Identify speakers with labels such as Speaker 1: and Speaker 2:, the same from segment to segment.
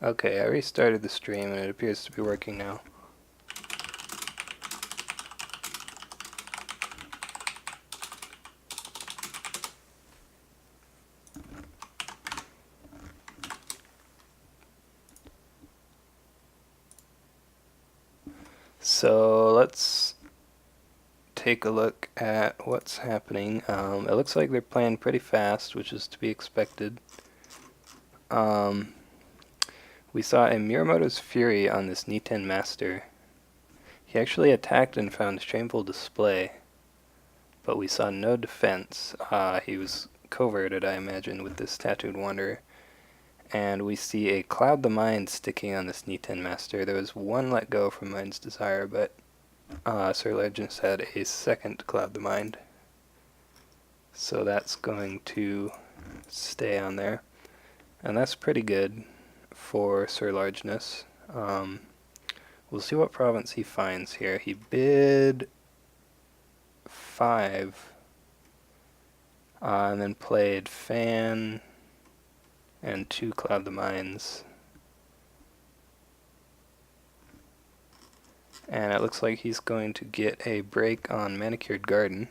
Speaker 1: Okay, I restarted the stream and it appears to be working now. So let's take a look at what's happening. It looks like they're playing pretty fast, which is to be expected. We saw a Miyamoto's Fury on this Niten Master. He actually attacked and found Shameful Display, but we saw no defense. He was coverted, I imagine, with this Tattooed Wanderer. And we see a Cloud the Mind sticking on this Niten Master. There was one let go from Mind's Desire, but sirlargeness had a second Cloud the Mind. So that's going to stay on there. And that's pretty good for sirlargeness. We'll see what province he finds here. He bid 5 and then played Fan and 2 Cloud the Minds. And it looks like he's going to get a break on Manicured Garden.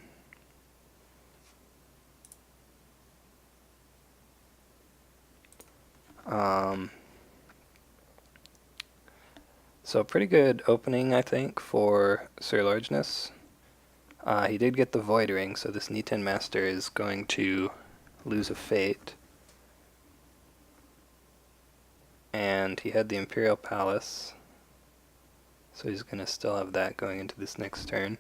Speaker 1: So pretty good opening, I think, for sirlargeness. He did get the Void Ring, so this Niten Master is going to lose a fate. And he had the Imperial Palace, so he's going to still have that going into this next turn.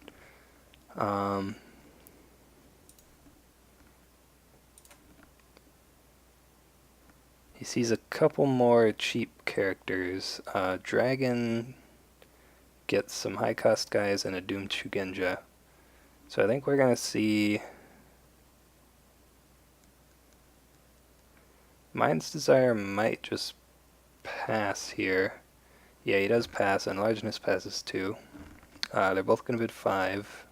Speaker 1: He sees a couple more cheap characters. Dragon gets some high-cost guys and a Doomed Shugenja. So I think we're going to see Mind's Desire might just pass here. Yeah, he does pass, and Largeness passes too. They're both going to bid 5.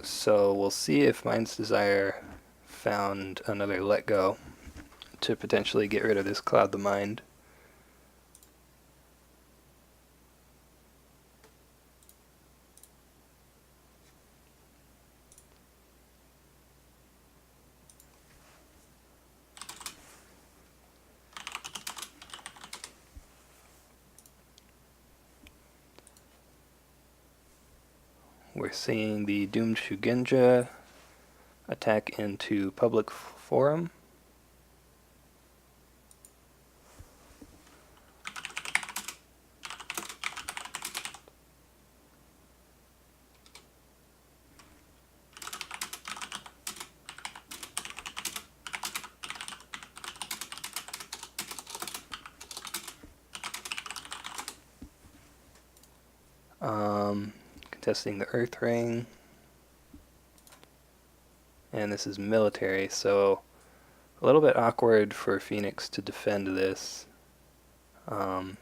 Speaker 1: So we'll see if Mind's Desire found another let go to potentially get rid of this Cloud the Mind. We're seeing the Doomed Shugenja attack into Public Forum. Contesting the Earth Ring. And this is military, so a little bit awkward for Phoenix to defend this. But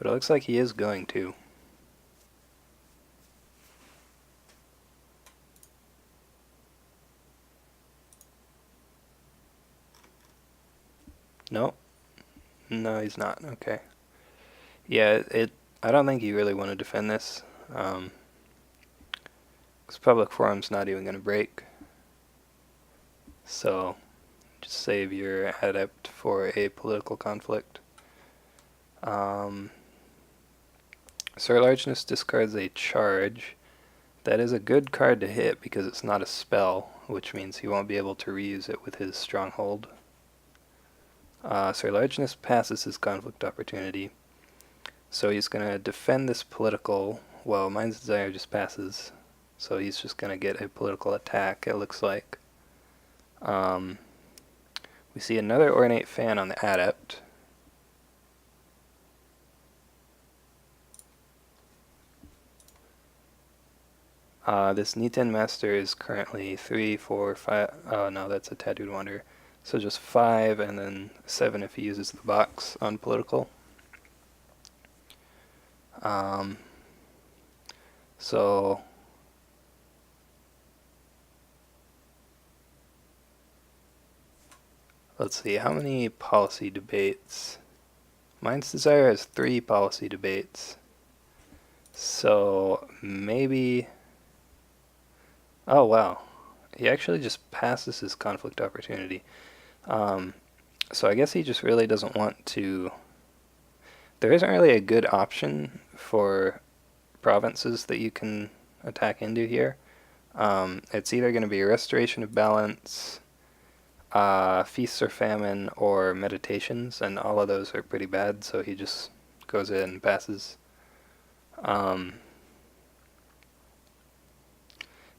Speaker 1: it looks like he is going to. Nope. No, he's not. Okay. Yeah, I don't think you really want to defend this. Because Public Forum's not even going to break. So, just save your adept for a political conflict. Sirlargeness discards a charge. That is a good card to hit because it's not a spell, which means he won't be able to reuse it with his stronghold. Sirlargeness passes his conflict opportunity. So he's going to defend this political. Well, Mind's Desire just passes. So he's just going to get a political attack, it looks like. We see another Ornate Fan on the Adept. This Niten Master is currently 3, 4, 5. Oh no, that's a Tattooed Wanderer. So just 5 and then 7 if he uses the box on political. Um, so let's see, how many policy debates? Mindsdesire has 3 policy debates. So maybe... Oh wow, he actually just passes his conflict opportunity. So I guess he just really doesn't want to... There isn't really a good option for provinces that you can attack into here. It's either going to be Restoration of Balance, Feasts or Famine, or Meditations, and all of those are pretty bad, so he just goes in and passes.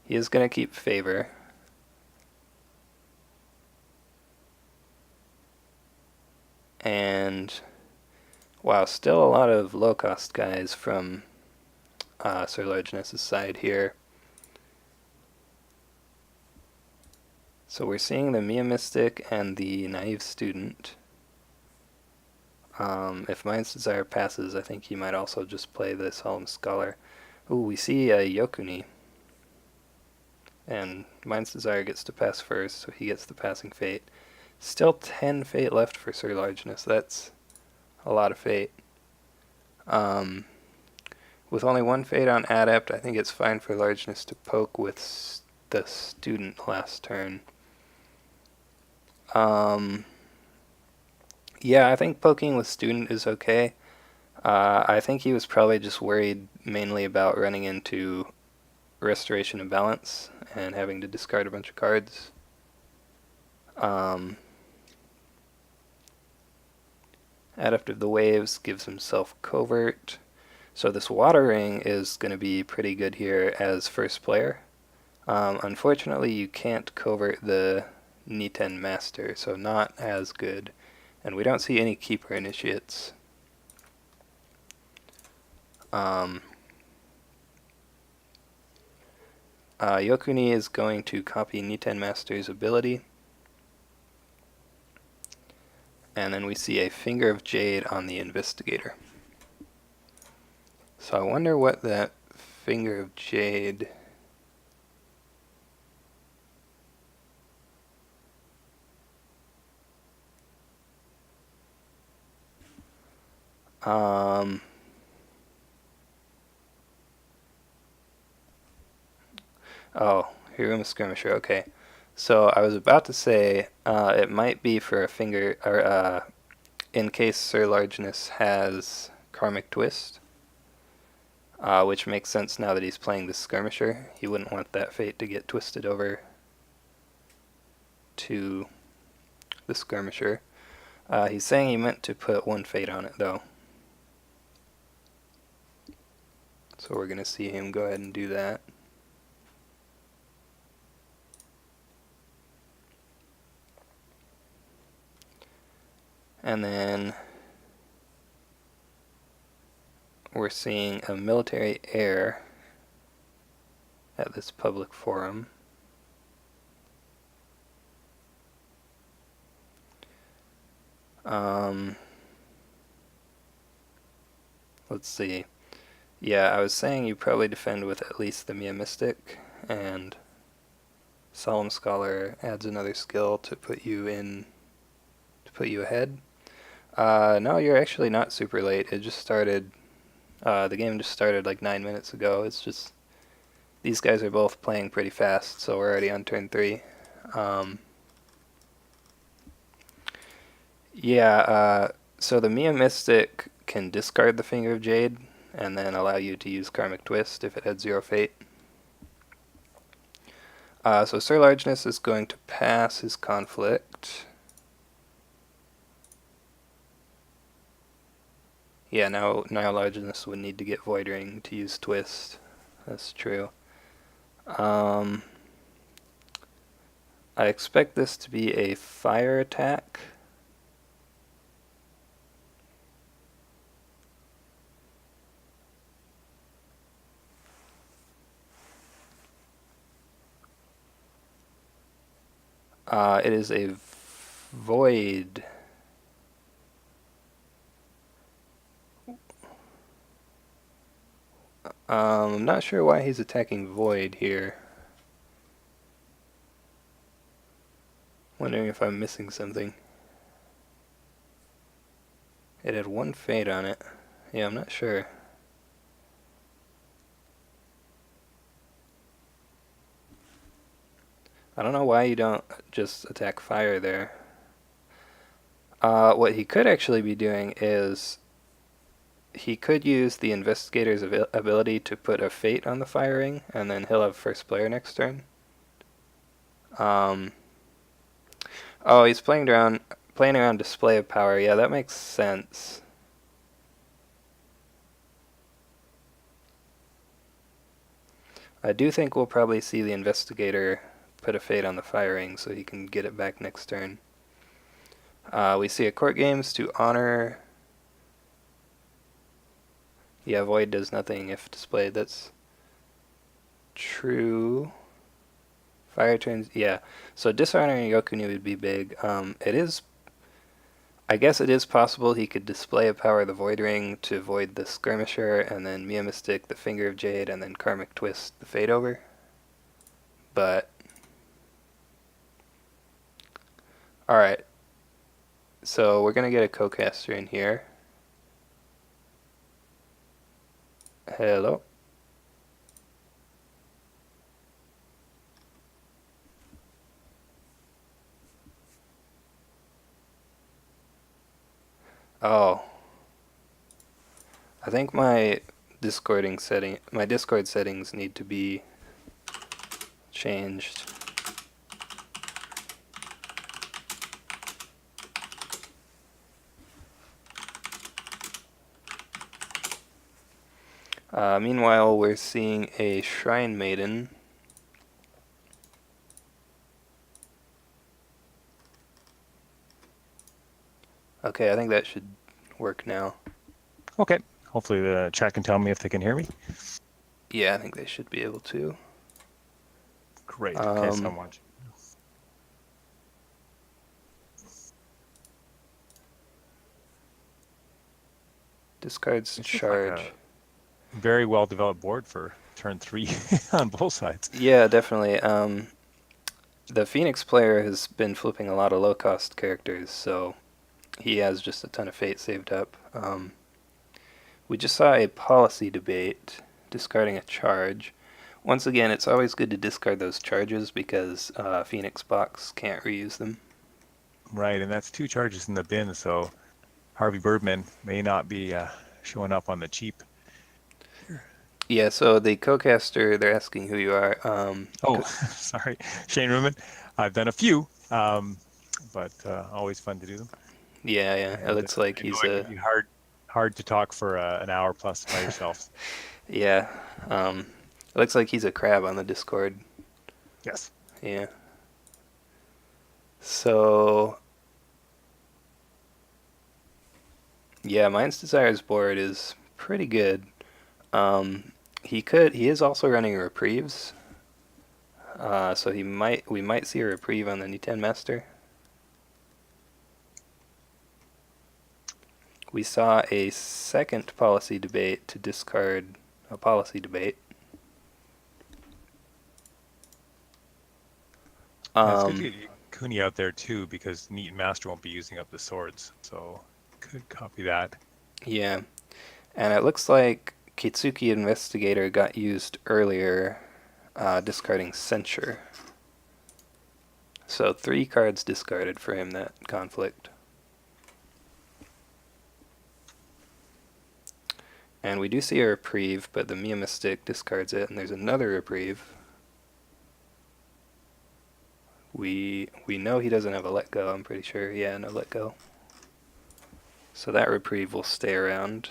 Speaker 1: He is going to keep Favor. And, wow, still a lot of low-cost guys from sirlargeness' side here. So we're seeing the Mia Mystic and the Naive Student. If Mindsdesire passes, I think he might also just play the Solemn Scholar. Ooh, we see a Yokuni. And Mindsdesire gets to pass first, so he gets the passing fate. Still 10 fate left for sirlargeness. That's a lot of fate. With only 1 fate on Adept, I think it's fine for largeness to poke with the Student last turn. Yeah, I think poking with Student is okay. I think he was probably just worried mainly about running into Restoration of Balance and having to discard a bunch of cards. Adept of the Waves gives himself Covert. So this Water Ring is going to be pretty good here as first player. Unfortunately, you can't Covert the Niten Master, so not as good. And we don't see any Keeper Initiates. Yokuni is going to copy Niten Master's ability. And then we see a Finger of Jade on the Investigator. So I wonder what that Finger of Jade... Oh, Hiruma Skirmisher, okay. So I was about to say it might be for a finger, or in case sirlargeness has Karmic Twist, which makes sense now that he's playing the Skirmisher. He wouldn't want that fate to get twisted over to the Skirmisher. He's saying he meant to put 1 fate on it, though. So we're going to see him go ahead and do that. And then we're seeing a military heir at this public forum. Let's see. Yeah, I was saying you probably defend with at least the Mia Mystic, and Solemn Scholar adds another skill to put you ahead. No, you're actually not super late. It just started, the game just started like 9 minutes ago. It's just, these guys are both playing pretty fast, so we're already on turn 3. So the Mia Mystic can discard the Finger of Jade, and then allow you to use Karmic Twist if it had 0 fate. So sirlargeness is going to pass his conflict. Yeah, now largeness would need to get Void Ring to use Twist. That's true. I expect this to be a fire attack. It is a void. I'm not sure why he's attacking Void here. Wondering if I'm missing something. It had one fade on it. Yeah, I'm not sure. I don't know why you don't just attack fire there. What he could actually be doing is he could use the investigator's ability to put a fate on the firing, and then he'll have first player next turn. Oh, he's playing around display of power. Yeah, that makes sense. I do think we'll probably see the investigator put a fate on the firing so he can get it back next turn. We see a court games to honor. Yeah, void does nothing if displayed. That's true. Fire turns. Yeah. So dishonoring Yokuni would be big. I guess it is possible he could display a power of the Void Ring to void the Skirmisher, and then Mia Mystic, the Finger of Jade, and then Karmic Twist, the Fade Over. But alright. So we're gonna get a co-caster in here. Hello. Oh. I think my Discord settings need to be changed. Meanwhile, we're seeing a Shrine Maiden. Okay, I think that should work now.
Speaker 2: Okay. Hopefully the chat can tell me if they can hear me.
Speaker 1: Yeah, I think they should be able to.
Speaker 2: Great. Okay, so I'm watching.
Speaker 1: Discards charge.
Speaker 2: Like a very well developed board for turn 3 on both sides.
Speaker 1: Yeah, definitely. The Phoenix player has been flipping a lot of low cost characters, so he has just a ton of fate saved up. We just saw a policy debate discarding a charge. Once again, it's always good to discard those charges because Phoenix Box can't reuse them.
Speaker 2: Right, and that's 2 charges in the bin, so Harvey Birdman may not be showing up on the cheap.
Speaker 1: Yeah, so the co-caster, they're asking who you are.
Speaker 2: Sorry, Shane Ruman. I've done a few, but always fun to do them.
Speaker 1: Yeah.
Speaker 2: And
Speaker 1: it looks like he's
Speaker 2: hard to talk for an hour plus by yourself.
Speaker 1: Yeah. It looks like he's a crab on the Discord.
Speaker 2: Yes.
Speaker 1: Yeah. So yeah, Mindsdesire's board is pretty good. He is also running reprieves. So we might see a reprieve on the Niten Master. We saw a second policy debate to discard a policy debate.
Speaker 2: It's good to get Kuni out there too, because Neat Master won't be using up the swords, so could copy that.
Speaker 1: Yeah, and it looks like Kitsuki Investigator got used earlier, discarding Censure. So 3 cards discarded for him that conflict. And we do see a reprieve, but the Mia Mystic discards it, and there's another reprieve. We know he doesn't have a let go, I'm pretty sure. Yeah, no let go. So that reprieve will stay around.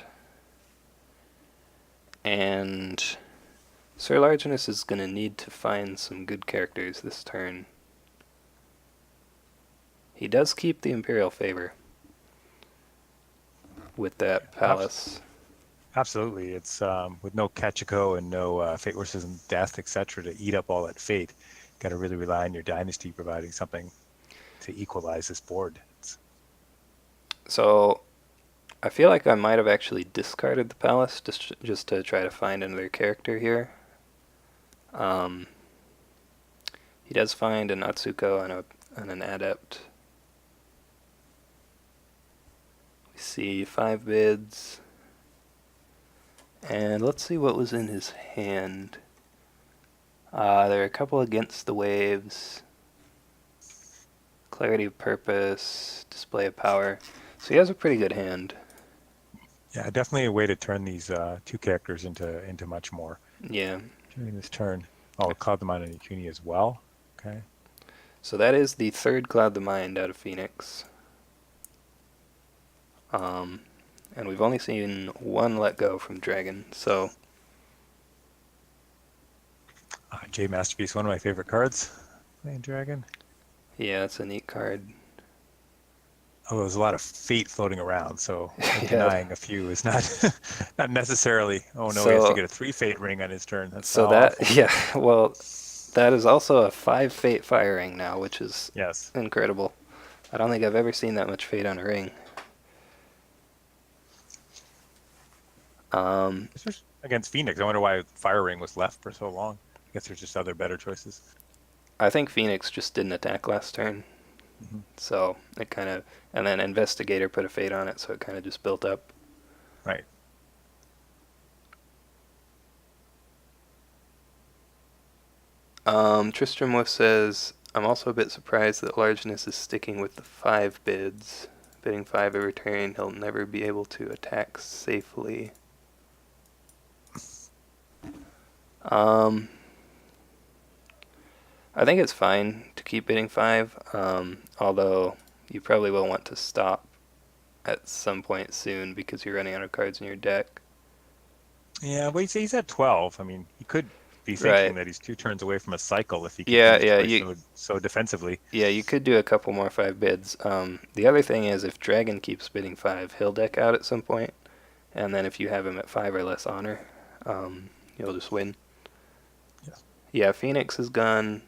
Speaker 1: And sirlargeness is going to need to find some good characters this turn. He does keep the Imperial Favor with that palace.
Speaker 2: Absolutely. It's with no Kachiko and no Fate versus Death, etc. to eat up all that fate. Got to really rely on your dynasty providing something to equalize this board.
Speaker 1: So I feel like I might have actually discarded the palace just to try to find another character here. Um, he does find an Atsuko and an adept. We see 5 bids. And let's see what was in his hand. There are a couple against the waves. Clarity of purpose, display of power. So he has a pretty good hand.
Speaker 2: Yeah, definitely a way to turn these two characters into much more
Speaker 1: Yeah.
Speaker 2: during this turn. Oh, Cloud the Mind and Ikuni as well. Okay.
Speaker 1: So that is the third Cloud the Mind out of Phoenix. And we've only seen one let go from Dragon, so...
Speaker 2: J Masterpiece, one of my favorite cards. Playing Dragon.
Speaker 1: Yeah, it's a neat card.
Speaker 2: Oh, there's a lot of fate floating around, so
Speaker 1: Yeah.
Speaker 2: denying a few is not not necessarily. Oh no, he has to
Speaker 1: So,
Speaker 2: get a 3 fate ring on his turn. That's
Speaker 1: so
Speaker 2: how
Speaker 1: that,
Speaker 2: awful.
Speaker 1: yeah, well, that is also a 5 fate firing now, which is
Speaker 2: Yes.
Speaker 1: incredible. I don't think I've ever seen that much fate on a ring.
Speaker 2: Especially against Phoenix. I wonder why Fire Ring was left for so long. I guess there's just other better choices.
Speaker 1: I think Phoenix just didn't attack last turn,
Speaker 2: Mm-hmm.
Speaker 1: so it kind of... And then Investigator put a fate on it, so it kind of just built up.
Speaker 2: Right.
Speaker 1: Tristram Wolf says, I'm also a bit surprised that Largeness is sticking with the 5 bids. Bidding 5 every turn, he'll never be able to attack safely. I think it's fine to keep bidding 5, although you probably will want to stop at some point soon because you're running out of cards in your deck.
Speaker 2: Yeah, but he's at 12. I mean, he could be thinking
Speaker 1: Right.
Speaker 2: that he's 2 turns away from a cycle if he
Speaker 1: Yeah,
Speaker 2: continues to play so defensively.
Speaker 1: yeah, you could do a couple more 5 bids. The other thing is if Dragon keeps bidding 5, he'll deck out at some point, and then if you have him at 5 or less honor, you'll just win.
Speaker 2: Yes.
Speaker 1: Yeah, Phoenix has gone...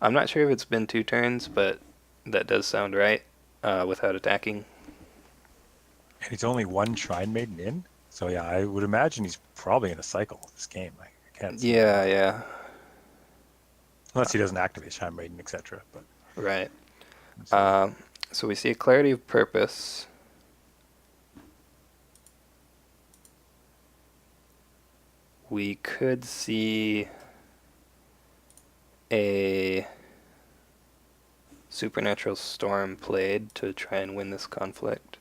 Speaker 1: I'm not sure if it's been 2 turns, but that does sound right, without attacking.
Speaker 2: And he's only 1 Shrine Maiden in. So yeah, I would imagine he's probably in a cycle this game. I can't see why not.
Speaker 1: Yeah,
Speaker 2: Unless he doesn't activate Shrine Maiden, etc. But
Speaker 1: right.
Speaker 2: so,
Speaker 1: So we see a Clarity of Purpose. We could see a Supernatural Storm played to try and win this conflict.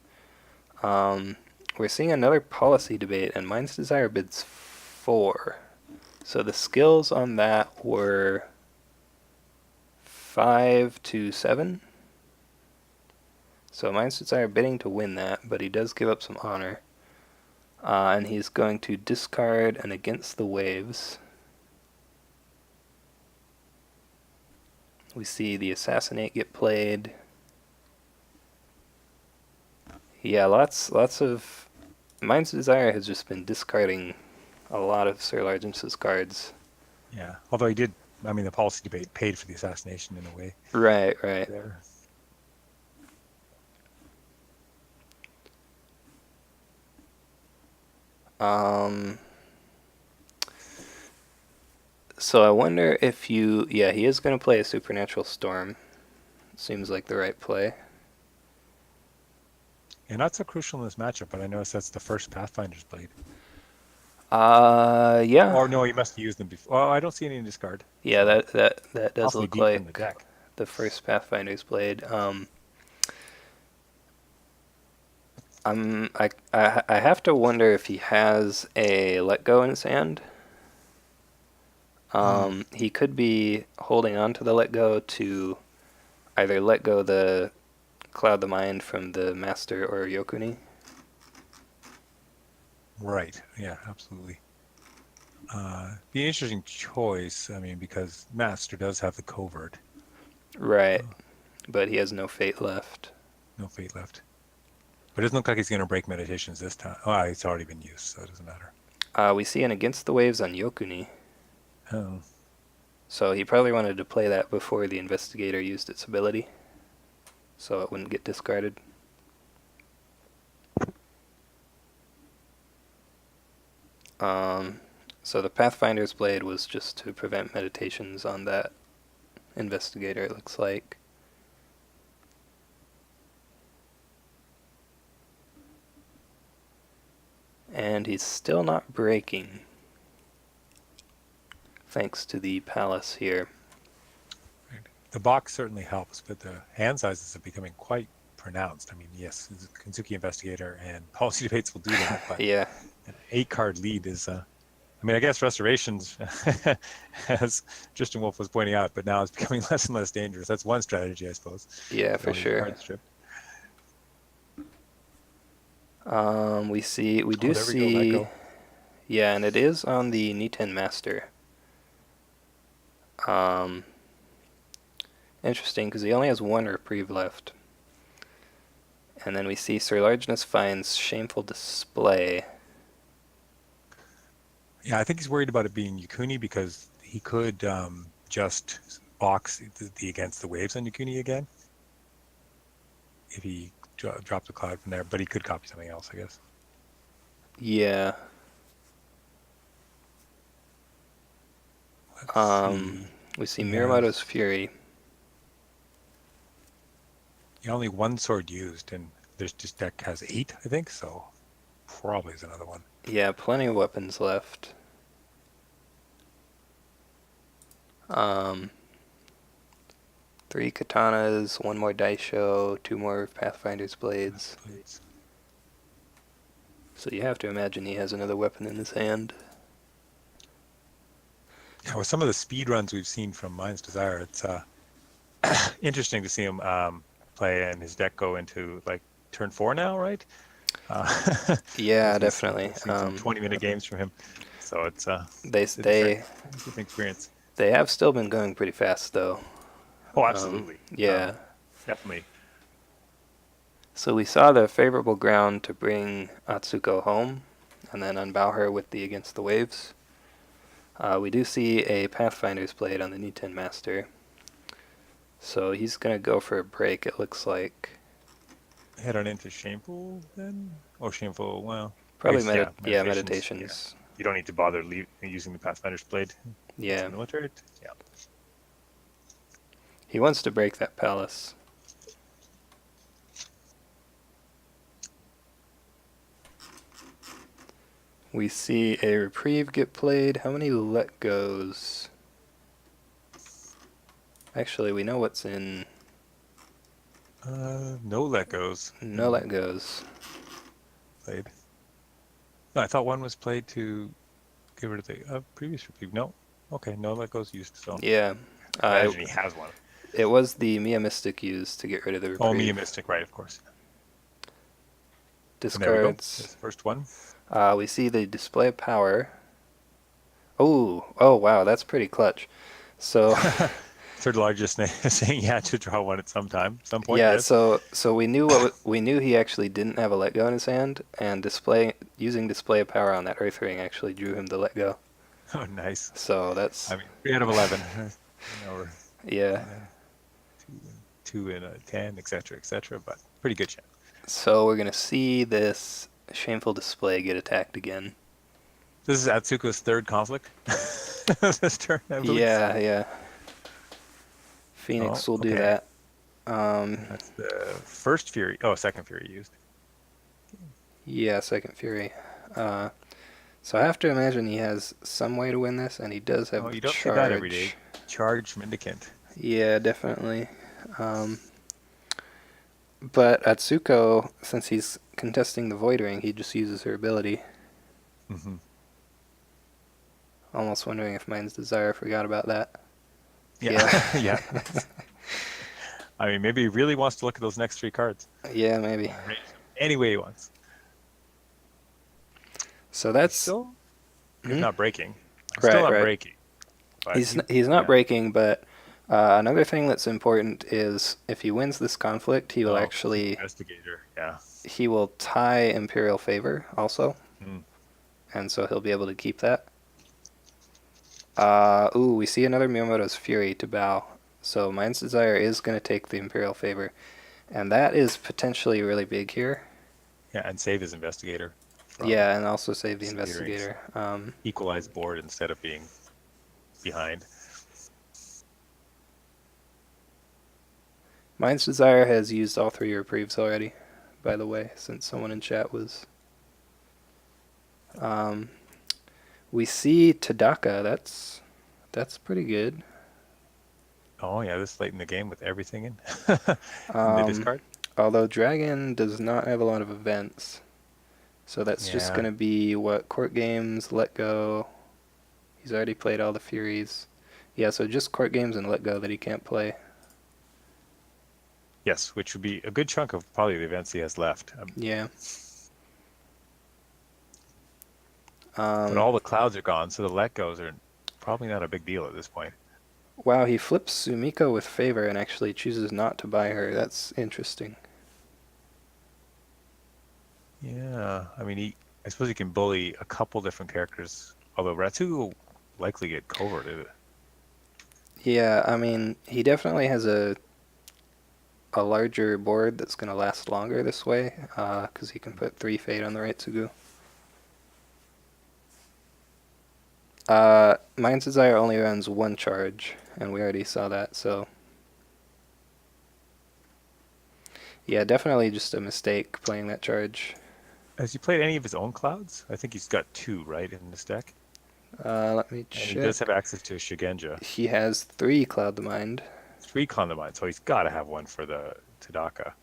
Speaker 1: We're seeing another policy debate, and Mind's Desire bids 4. So the skills on that were 5 to 7. So Mind's Desire bidding to win that, but he does give up some honor. And he's going to discard an Against the Waves. We see the Assassinate get played. Yeah, lots of... Mind's Desire has just been discarding a lot of sirlargeness cards.
Speaker 2: yeah. Although he did, I mean, the policy debate paid for the assassination in a way.
Speaker 1: Right.
Speaker 2: There.
Speaker 1: So I wonder if you... Yeah, he is going to play a Supernatural Storm. Seems like the right play.
Speaker 2: Yeah, not so crucial in this matchup, but I noticed that's the first Pathfinder's played.
Speaker 1: Yeah.
Speaker 2: Or no, you must use them before. Oh, I don't see any in discard.
Speaker 1: Yeah,
Speaker 2: So
Speaker 1: that does
Speaker 2: awfully
Speaker 1: look
Speaker 2: deep in the
Speaker 1: like
Speaker 2: deck.
Speaker 1: the first Pathfinder's played. I have to wonder if he has a Let Go in his hand. He could be holding on to the Let Go to either let go the Cloud the Mind from the Master or Yokuni.
Speaker 2: Right. Yeah, absolutely. Be an interesting choice. I mean, because Master does have the covert.
Speaker 1: Right, but he has no fate left.
Speaker 2: No fate left. But it doesn't look like he's going to break meditations this time. Oh, it's already been used, so it doesn't matter.
Speaker 1: We see an Against the Waves on Yokuni.
Speaker 2: Oh.
Speaker 1: So he probably wanted to play that before the Investigator used its ability, so it wouldn't get discarded. So the Pathfinder's Blade was just to prevent meditations on that investigator, it looks like. And he's still not breaking, thanks to the palace here.
Speaker 2: The box certainly helps, but the hand sizes are becoming quite pronounced. I mean, yes, Kentucky Investigator and Policy Debates will do that, but
Speaker 1: Yeah.
Speaker 2: an 8-card lead is, I mean, I guess Restorations, as Tristan Wolf was pointing out, but now it's becoming less and less dangerous. That's one strategy, I suppose.
Speaker 1: Yeah, for sure.
Speaker 2: Card strip.
Speaker 1: We do
Speaker 2: there we
Speaker 1: see,
Speaker 2: go, let go.
Speaker 1: yeah, and it is on the Niten Master. Interesting, because he only has one reprieve left. And then we see sirlargeness finds shameful display.
Speaker 2: Yeah, I think he's worried about it being Yukuni because he could just box the against the waves on Yukuni again if he dropped the cloud from there, but he could copy something else, I guess.
Speaker 1: Yeah. We see Miyamoto's Fury.
Speaker 2: Yeah, only one sword used, and this deck has 8, I think, so probably is another one.
Speaker 1: Yeah, plenty of weapons left. 3 katanas, 1 more daisho, 2 more Pathfinder's Blades. So you have to imagine he has another weapon in his hand.
Speaker 2: Yeah, with some of the speed runs we've seen from Mind's Desire, it's interesting to see him play and his deck go into like turn 4 now, right?
Speaker 1: Yeah, definitely.
Speaker 2: We've seen some 20-minute games from him, so it's
Speaker 1: They
Speaker 2: different experience.
Speaker 1: They have still been going pretty fast, though.
Speaker 2: Oh, absolutely.
Speaker 1: Yeah.
Speaker 2: Definitely.
Speaker 1: So we saw the favorable ground to bring Atsuko home, and then unbow her with the Against the Waves. We do see a Pathfinder's Blade on the Niten Master. So he's going to go for a break, it looks like.
Speaker 2: Head on into Shameful, then? Oh, Shameful, well...
Speaker 1: Probably
Speaker 2: meditations.
Speaker 1: meditations.
Speaker 2: Yeah. You don't need to bother using the Pathfinder's Blade.
Speaker 1: Yeah.
Speaker 2: Military. Yeah.
Speaker 1: He wants to break that palace. We see a reprieve get played. How many let goes? Actually, we know what's in.
Speaker 2: No let goes.
Speaker 1: No let goes.
Speaker 2: Played. No, I thought one was played to get rid of the previous reprieve. No. Okay, no let goes used. So
Speaker 1: yeah.
Speaker 2: I imagine he has one.
Speaker 1: It was the Mia Mystic used to get rid of the reprieve.
Speaker 2: Oh, Mia Mystic, right, of course.
Speaker 1: Discards.
Speaker 2: That's the first one.
Speaker 1: We see the display of power. Oh, wow, that's pretty clutch. So
Speaker 2: Third largest saying you had to draw one at some point.
Speaker 1: Yeah,
Speaker 2: yes.
Speaker 1: so we knew he actually didn't have a let go in his hand, and using display of power on that Earth Ring actually drew him to let go.
Speaker 2: Oh, nice.
Speaker 1: So that's.
Speaker 2: I mean, 3 out of 11.
Speaker 1: Yeah.
Speaker 2: 2 and a 10, etc. But pretty good shot.
Speaker 1: So we're gonna see this shameful display get attacked again.
Speaker 2: This is Atsuko's 3rd conflict this turn, I believe.
Speaker 1: Yeah. Phoenix will do that.
Speaker 2: That's the first Fury. Oh, second Fury used.
Speaker 1: Yeah, second Fury. So I have to imagine he has some way to win this, and he does have
Speaker 2: you don't
Speaker 1: charge.
Speaker 2: see that every day. Charge Mendicant.
Speaker 1: Yeah, definitely. But Atsuko, since he's contesting the Void Ring, he just uses her ability.
Speaker 2: Mm-hmm.
Speaker 1: Almost wondering if Mind's Desire forgot about that.
Speaker 2: Yeah. Yeah. I mean, maybe he really wants to look at those next 3 cards.
Speaker 1: Yeah, maybe.
Speaker 2: Any way he wants.
Speaker 1: So that's
Speaker 2: still he's not breaking.
Speaker 1: Right,
Speaker 2: still not
Speaker 1: right.
Speaker 2: breaking. But
Speaker 1: he's not breaking, but another thing that's important is if he wins this conflict, he will actually
Speaker 2: investigator. Yeah.
Speaker 1: He will tie Imperial Favor also, and so he'll be able to keep that. We see another Miyamoto's Fury to bow. So Mind's Desire is going to take the Imperial Favor, and that is potentially really big here.
Speaker 2: Yeah, and save his investigator. from
Speaker 1: Yeah, and also save the
Speaker 2: steering.
Speaker 1: investigator.
Speaker 2: Equalize board instead of being behind.
Speaker 1: Mind's Desire has used all 3 reprieves already, by the way, since someone in chat was. We see Tadaka. That's pretty good.
Speaker 2: Oh yeah, this late in the game with everything in the discard.
Speaker 1: Although Dragon does not have a lot of events, so that's just
Speaker 2: Yeah.
Speaker 1: going to be what court games, let go. He's already played all the Furies. Yeah, so just court games and let go that he can't play.
Speaker 2: Yes, which would be a good chunk of probably the events he has left.
Speaker 1: Yeah.
Speaker 2: But all the clouds are gone, so the let goes are probably not a big deal at this point.
Speaker 1: Wow, he flips Sumiko with favor and actually chooses not to buy her. That's interesting.
Speaker 2: Yeah, I mean, I suppose he can bully a couple different characters, although Ratsugu will likely get coverted.
Speaker 1: Yeah, I mean, he definitely has a larger board that's going to last longer this way, because he can put 3 Fate on the right Tsugu. Mind's Desire only runs 1 charge, and we already saw that, so... Yeah, definitely just a mistake playing that charge.
Speaker 2: Has he played any of his own clouds? I think he's got 2, right, in this deck.
Speaker 1: Let me
Speaker 2: And he does
Speaker 1: check.
Speaker 2: have access to Shigenja.
Speaker 1: He has 3 Cloud the Mind.
Speaker 2: 3 Condamine, so he's got to have one for the Tadaka.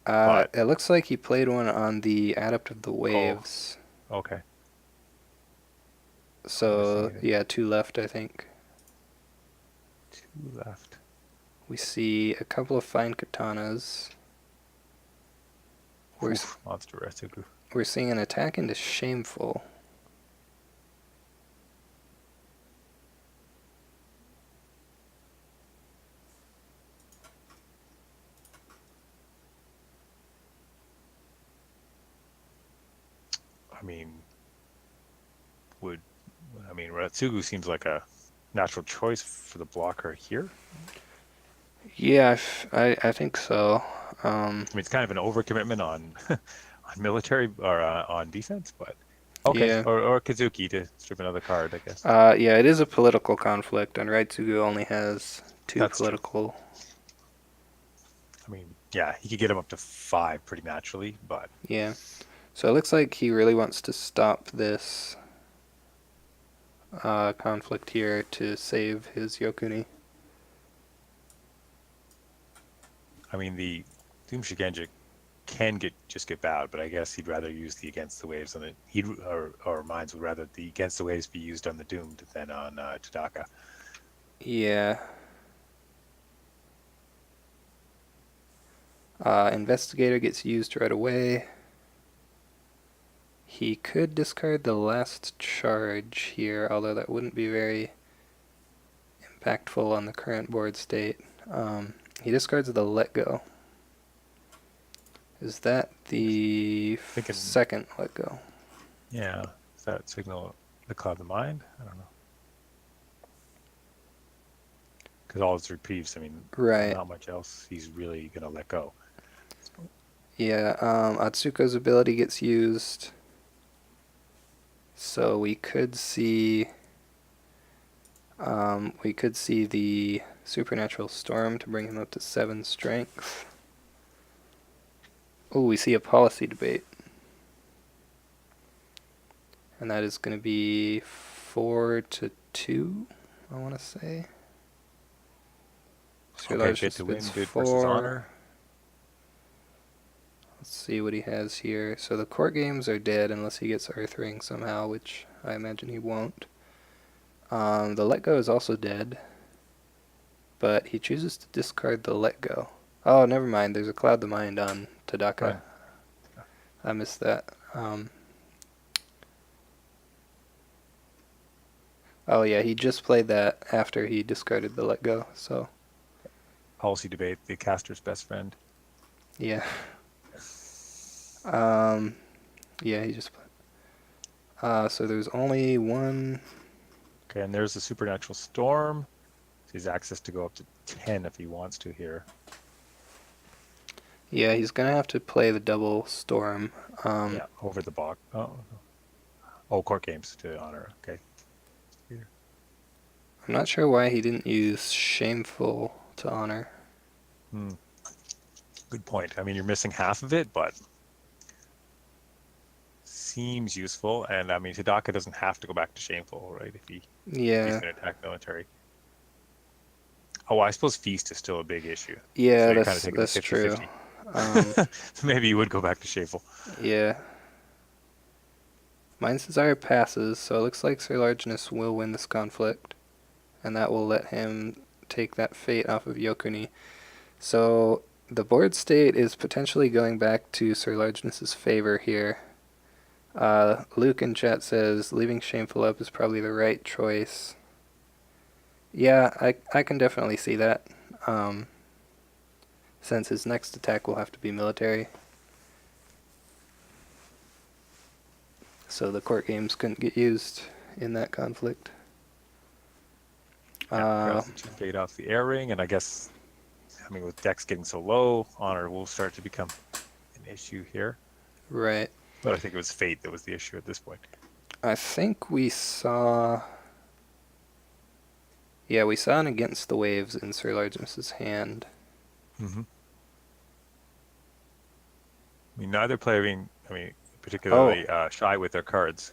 Speaker 2: But
Speaker 1: It looks like he played one on the Adept of the
Speaker 2: oh,
Speaker 1: Waves.
Speaker 2: okay.
Speaker 1: So, yeah, 2 left, I think.
Speaker 2: 2 left.
Speaker 1: We see a couple of fine katanas.
Speaker 2: Monster Ratsugu.
Speaker 1: We're seeing an attack into Shameful.
Speaker 2: I mean, Ratsugu seems like a natural choice for the blocker here.
Speaker 1: Yeah, I think so.
Speaker 2: I mean, it's kind of an overcommitment on on military or on defense, but okay.
Speaker 1: Yeah.
Speaker 2: Or Kazuki to strip another card, I guess.
Speaker 1: Yeah, it is a political conflict, and Raitsugu only has 2
Speaker 2: That's true.
Speaker 1: political.
Speaker 2: I mean, yeah, he could get him up to 5 pretty naturally, but
Speaker 1: Yeah. So it looks like he really wants to stop this conflict here to save his Yokuni.
Speaker 2: I mean, the Doom Shigenja can just get bowed, but I guess he'd rather use the Against the Waves on the or Minds would rather the Against the Waves be used on the Doomed than on Tadaka.
Speaker 1: Yeah. Investigator gets used right away. He could discard the last charge here, although that wouldn't be very impactful on the current board state. He discards the let go. Is that the second let go?
Speaker 2: Yeah. Does that signal the Cloud of the Mind? I don't know. Because all his reprieves, I mean,
Speaker 1: right.
Speaker 2: Not much else he's really going to let go.
Speaker 1: Yeah, Atsuko's ability gets used. So we could see the Supernatural Storm to bring him up to 7 strength. Oh, we see a policy debate. And that is going to be 4-2, I want to say.
Speaker 2: Okay, fit to win, good versus honor.
Speaker 1: Let's see what he has here. So the court games are dead unless he gets Earth Ring somehow, which I imagine he won't. The let go is also dead, but he chooses to discard the let go. Oh, never mind. There's a Cloud the Mind on Tadaka.
Speaker 2: Right.
Speaker 1: I missed that. Oh yeah, he just played that after he discarded the let go. So
Speaker 2: Policy debate, the caster's best friend.
Speaker 1: yeah. Yeah, he just played. So there's only one.
Speaker 2: Okay, and there's the Supernatural Storm. So he has access to go up to 10 if he wants to here.
Speaker 1: Yeah, he's gonna have to play the double storm.
Speaker 2: Yeah, over the box. Oh, court games to honor. Okay.
Speaker 1: I'm not sure why he didn't use shameful to honor.
Speaker 2: Hmm. Good point. I mean, you're missing half of it, but seems useful. And I mean, Tadaka doesn't have to go back to shameful, right? If he's
Speaker 1: Yeah,
Speaker 2: going to attack military. Oh, I suppose feast is still a big issue. So
Speaker 1: yeah,
Speaker 2: you're kind of
Speaker 1: that's
Speaker 2: taking the
Speaker 1: that's true.
Speaker 2: 50-50.
Speaker 1: Um,
Speaker 2: So maybe you would go back to shameful.
Speaker 1: yeah, Mind's Desire passes, so it looks like sirlargeness will win this conflict, and that will let him take that fate off of Yokuni. So the board state is potentially going back to sirlargeness's favor here. Luke in chat says leaving shameful up is probably the right choice. Yeah, I can definitely see that. Um, since his next attack will have to be military. So the court games couldn't get used in that conflict.
Speaker 2: Yeah,
Speaker 1: Uh,
Speaker 2: grabs the 2 fade off the air ring, and I guess, I mean, with decks getting so low, honor will start to become an issue here.
Speaker 1: right.
Speaker 2: But I think it was fate that was the issue at this point.
Speaker 1: I think we saw. Yeah, we saw an against the waves in Sir Largeness's hand.
Speaker 2: Mm-hmm. I mean, neither player being,
Speaker 1: Oh,
Speaker 2: particularly shy with their cards,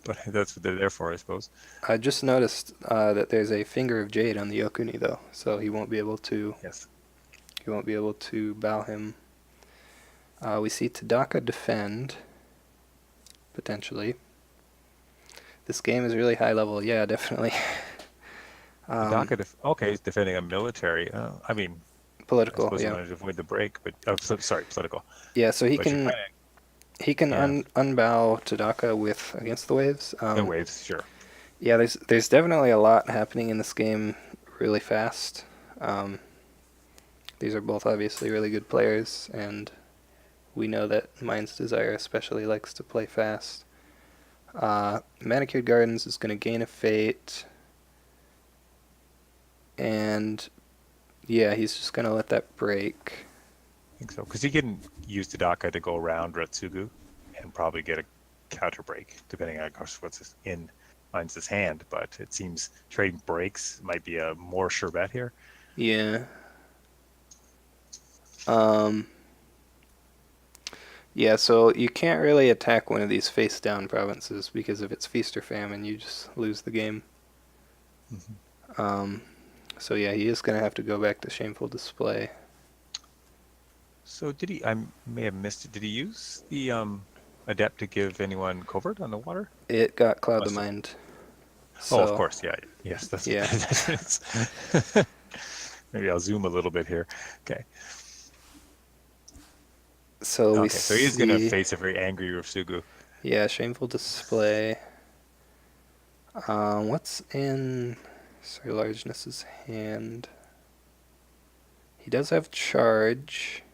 Speaker 2: but that's what they're there for, I suppose.
Speaker 1: I just noticed that there's a finger of jade on the Yokuni though, so he won't be able to.
Speaker 2: Yes.
Speaker 1: He won't be able to bow him. We see Tadaka defend potentially. This game is really high level. Yeah, definitely.
Speaker 2: Daka, okay, he's defending a military. I mean, I
Speaker 1: Political.
Speaker 2: suppose he
Speaker 1: Yeah.
Speaker 2: wanted to avoid the break, but sorry, political.
Speaker 1: Yeah. So he
Speaker 2: But you're
Speaker 1: can
Speaker 2: kind
Speaker 1: he can
Speaker 2: of, yeah,
Speaker 1: unbow Tadaka with against the waves.
Speaker 2: the waves, sure.
Speaker 1: Yeah, there's definitely a lot happening in this game really fast. Um, these are both obviously really good players, and we know that Mind's Desire especially likes to play fast. Manicured Gardens is going to gain a fate, and yeah, he's just going to let that break.
Speaker 2: I think so, because he can use Tadaka to go around Retsugu and probably get a counter break, depending on, of course, what's in finds his hand. But it seems trading breaks might be a more sure bet here.
Speaker 1: Yeah. Um, yeah, so you can't really attack one of these face down provinces because if it's feast or famine, you just lose the game.
Speaker 2: Mm-hmm.
Speaker 1: So yeah, he is going to have to go back to shameful display.
Speaker 2: So did he? I may have missed it. Did he use the adept to give anyone covert on the water?
Speaker 1: It got Cloud the
Speaker 2: Must have.
Speaker 1: Mind.
Speaker 2: Oh, of
Speaker 1: So
Speaker 2: course. Yeah. Yes, that's what
Speaker 1: yeah.
Speaker 2: that is. Maybe I'll zoom a little bit here. Okay.
Speaker 1: So we
Speaker 2: Okay. So he is going to
Speaker 1: see,
Speaker 2: face a very angry Rufsugu.
Speaker 1: yeah, shameful display. What's in Sir Largeness's hand? He does have charge.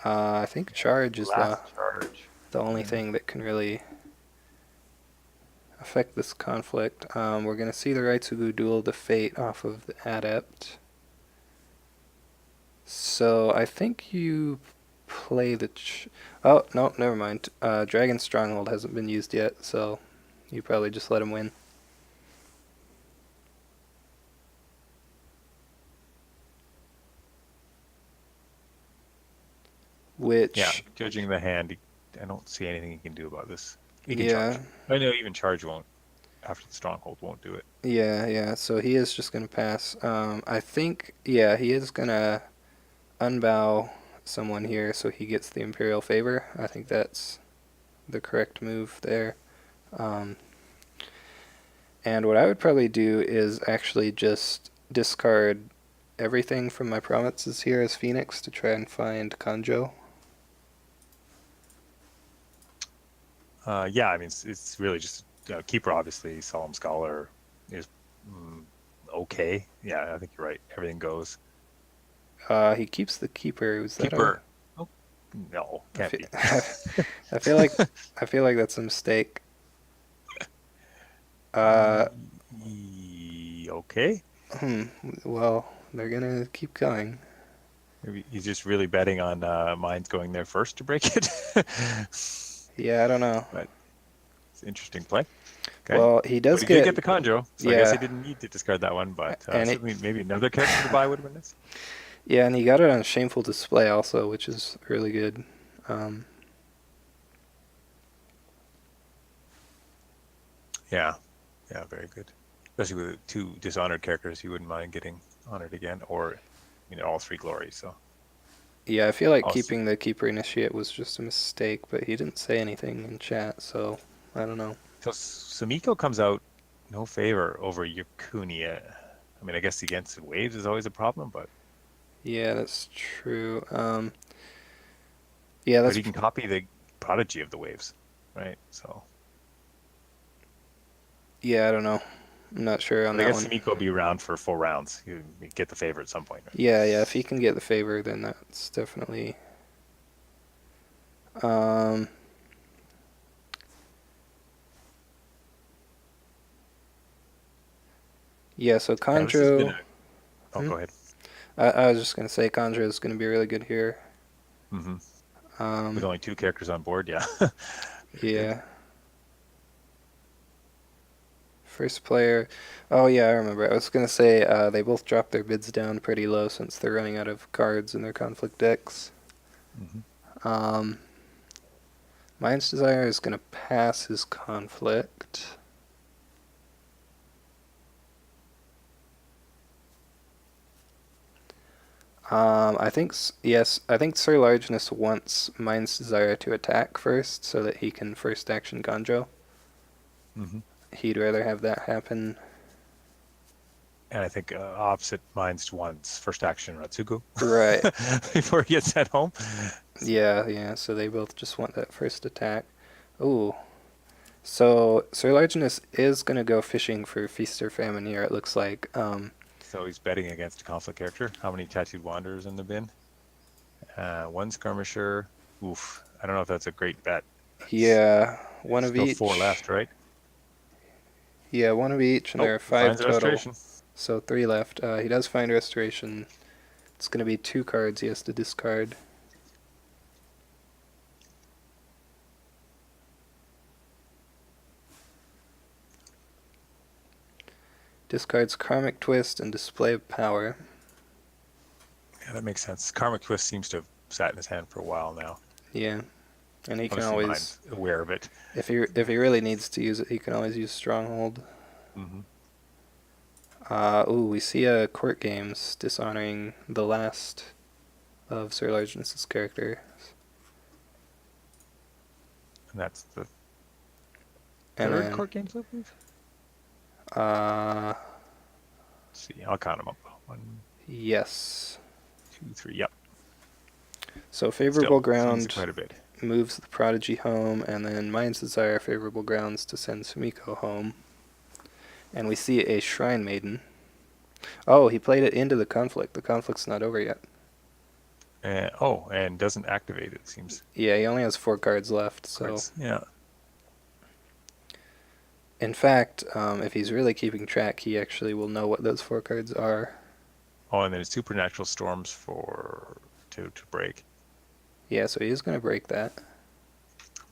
Speaker 1: I think charge is the
Speaker 2: Last charge.
Speaker 1: only
Speaker 2: Yeah.
Speaker 1: thing that can really affect this conflict. We're gonna see the Raitsugu duel the fate off of the adept. So I think you play the. Oh no, never mind. Dragon Stronghold hasn't been used yet, so you probably just let him win. Which,
Speaker 2: Yeah. Judging the hand, I don't see anything he can do about this. He can
Speaker 1: yeah,
Speaker 2: charge. I know even charge won't. After the stronghold won't do it.
Speaker 1: yeah. So he is just gonna pass. I think, yeah, he is gonna unbow someone here, so he gets the Imperial favor. I think that's the correct move there. Um, and what I would probably do is actually just discard everything from my provinces here as Phoenix to try and find Kanjo.
Speaker 2: Yeah, I mean, it's really just keeper. Obviously, Solemn Scholar is okay. Yeah, I think you're right. Everything goes.
Speaker 1: He keeps the keeper. Was that a?
Speaker 2: Keeper. Oh no,
Speaker 1: I
Speaker 2: can't
Speaker 1: feel,
Speaker 2: be.
Speaker 1: I feel like I feel like that's a mistake. Uh,
Speaker 2: Okay.
Speaker 1: hmm. Well, they're gonna keep going.
Speaker 2: Maybe he's just really betting on Minds going there first to break it.
Speaker 1: Yeah, I don't know.
Speaker 2: But it's an interesting play. Okay.
Speaker 1: Well, he
Speaker 2: But
Speaker 1: does
Speaker 2: he did
Speaker 1: get,
Speaker 2: get the Conjo, so I guess he
Speaker 1: yeah,
Speaker 2: didn't need to discard that one, but
Speaker 1: and it,
Speaker 2: certainly maybe another character to buy would have been nice.
Speaker 1: yeah, and he got it on Shameful Display also, which is really good. Um,
Speaker 2: Yeah, yeah, very good. Especially with two dishonored characters, he wouldn't mind getting honored again, or all three glories. So
Speaker 1: yeah, I feel like
Speaker 2: awesome.
Speaker 1: keeping the Keeper Initiate was just a mistake, but he didn't say anything in chat, so I don't know.
Speaker 2: So Sumiko comes out no favor over Yakuni. I mean, I guess against the waves is always a problem,
Speaker 1: Yeah, that's true. Yeah,
Speaker 2: but
Speaker 1: that's
Speaker 2: he can copy the prodigy of the waves, right? So,
Speaker 1: yeah, I don't know. I'm not sure on
Speaker 2: but I
Speaker 1: that
Speaker 2: guess
Speaker 1: one.
Speaker 2: Sumiko will be around for 4 rounds. You get the favor at some point, right?
Speaker 1: Yeah, yeah, if he can get the favor, then that's definitely. Um, yeah, so
Speaker 2: Yeah, this has been
Speaker 1: Conjo.
Speaker 2: a. Oh,
Speaker 1: Hmm?
Speaker 2: go ahead.
Speaker 1: I was just gonna say Conjo is gonna be really good here.
Speaker 2: Hmm. With
Speaker 1: Um,
Speaker 2: only 2 characters on board, yeah, very good.
Speaker 1: yeah, first player. Oh yeah, I remember. I was gonna say they both dropped their bids down pretty low since they're running out of cards in their conflict decks.
Speaker 2: Hmm.
Speaker 1: Um, Mind's Desire is gonna pass his conflict. I think yes. I think sirlargeness wants Mind's Desire to attack first, so that he can first action Ganjo.
Speaker 2: Hmm.
Speaker 1: He'd rather have that happen.
Speaker 2: And I think opposite minds wants first action Ratsuko
Speaker 1: Right.
Speaker 2: before he gets at home. So,
Speaker 1: Yeah, yeah. So they both just want that first attack. Ooh. So sirlargeness is gonna go fishing for Feast or Famine here. It looks like.
Speaker 2: so he's betting against a conflict character. How many tattooed wanderers in the bin? One skirmisher. Oof. I don't know if that's a great bet. It's
Speaker 1: Yeah, one of
Speaker 2: still 4
Speaker 1: each.
Speaker 2: left, right?
Speaker 1: Yeah, one of each, and
Speaker 2: Oh,
Speaker 1: there are
Speaker 2: he
Speaker 1: five
Speaker 2: finds the
Speaker 1: total.
Speaker 2: restoration.
Speaker 1: So three left. He does find Restoration. It's gonna be 2 cards he has to discard. Discards Karmic Twist and Display of Power.
Speaker 2: Yeah, that makes sense. Karmic Twist seems to have sat in his hand for a while now.
Speaker 1: Yeah, and he can
Speaker 2: Obviously,
Speaker 1: always,
Speaker 2: mine's aware of it.
Speaker 1: if he really needs to use it, he can always use Stronghold.
Speaker 2: Hmm.
Speaker 1: Ooh, we see a Court Games dishonoring the last of Sir Largeness's character.
Speaker 2: And that's the
Speaker 1: And
Speaker 2: third
Speaker 1: then,
Speaker 2: court game, I believe.
Speaker 1: uh,
Speaker 2: Let's see, I'll count them up. 1,
Speaker 1: yes.
Speaker 2: 2, 3. Yep.
Speaker 1: So Favorable
Speaker 2: Still seems
Speaker 1: Ground
Speaker 2: quite a bit.
Speaker 1: moves the Prodigy home, and then Mind's Desire Favorable Grounds to send Sumiko home. And we see a Shrine Maiden. Oh, he played it into the conflict. The conflict's not over yet.
Speaker 2: And doesn't activate it seems.
Speaker 1: Yeah, he only has 4 cards left, so.
Speaker 2: Cards. Yeah.
Speaker 1: In fact, if he's really keeping track, he actually will know what those 4 cards are.
Speaker 2: Oh, and then it's supernatural storms to break.
Speaker 1: Yeah, so he is going to break that.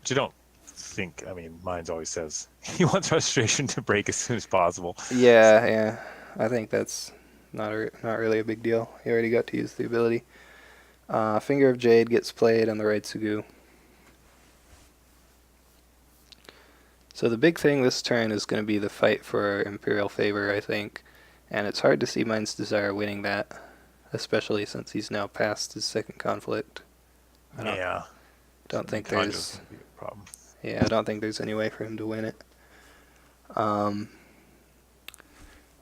Speaker 2: Which I don't think. I mean, mine's always says he wants restoration to break as soon as possible.
Speaker 1: Yeah,
Speaker 2: So,
Speaker 1: yeah. I think that's not really a big deal. He already got to use the ability. Finger of Jade gets played on the right Sugu. So the big thing this turn is going to be the fight for Imperial Favor, I think. And it's hard to see Mind's Desire winning that, especially since he's now past his second conflict. I
Speaker 2: yeah.
Speaker 1: don't
Speaker 2: Certainly
Speaker 1: think
Speaker 2: Conjo's
Speaker 1: there's
Speaker 2: going to be a problem.
Speaker 1: I don't think there's any way for him to win it.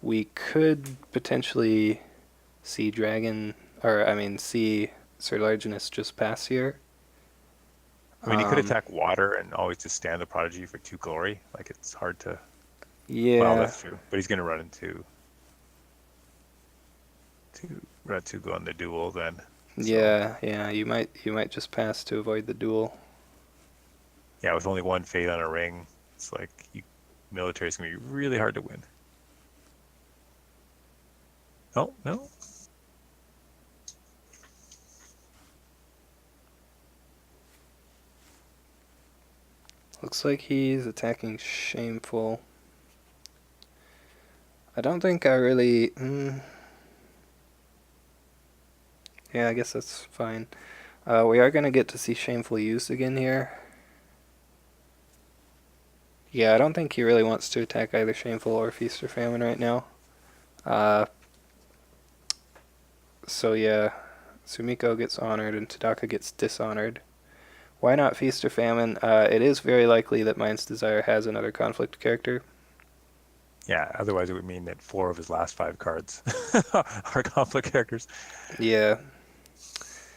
Speaker 1: We could potentially see see Sir Largeness just pass here.
Speaker 2: I mean, he could attack water and always just stand the prodigy for 2 glory. Like, it's hard to. Well,
Speaker 1: Yeah,
Speaker 2: that's true. But he's going to run into Ratsugo on the duel then. So,
Speaker 1: yeah. You might just pass to avoid the duel.
Speaker 2: yeah, with only 1 fate on a ring, it's like military is going to be really hard to win. Oh, no.
Speaker 1: Looks like he's attacking Shameful. I don't think I really... yeah, I guess that's fine. We are going to get to see Shameful used again here. Yeah, I don't think he really wants to attack either Shameful or Feast or Famine right now. So yeah, Sumiko gets honored and Tadaka gets dishonored. Why not Feast or Famine? It is very likely that Mind's Desire has another conflict character.
Speaker 2: Yeah, otherwise it would mean that 4 of his last 5 cards are conflict characters.
Speaker 1: Yeah.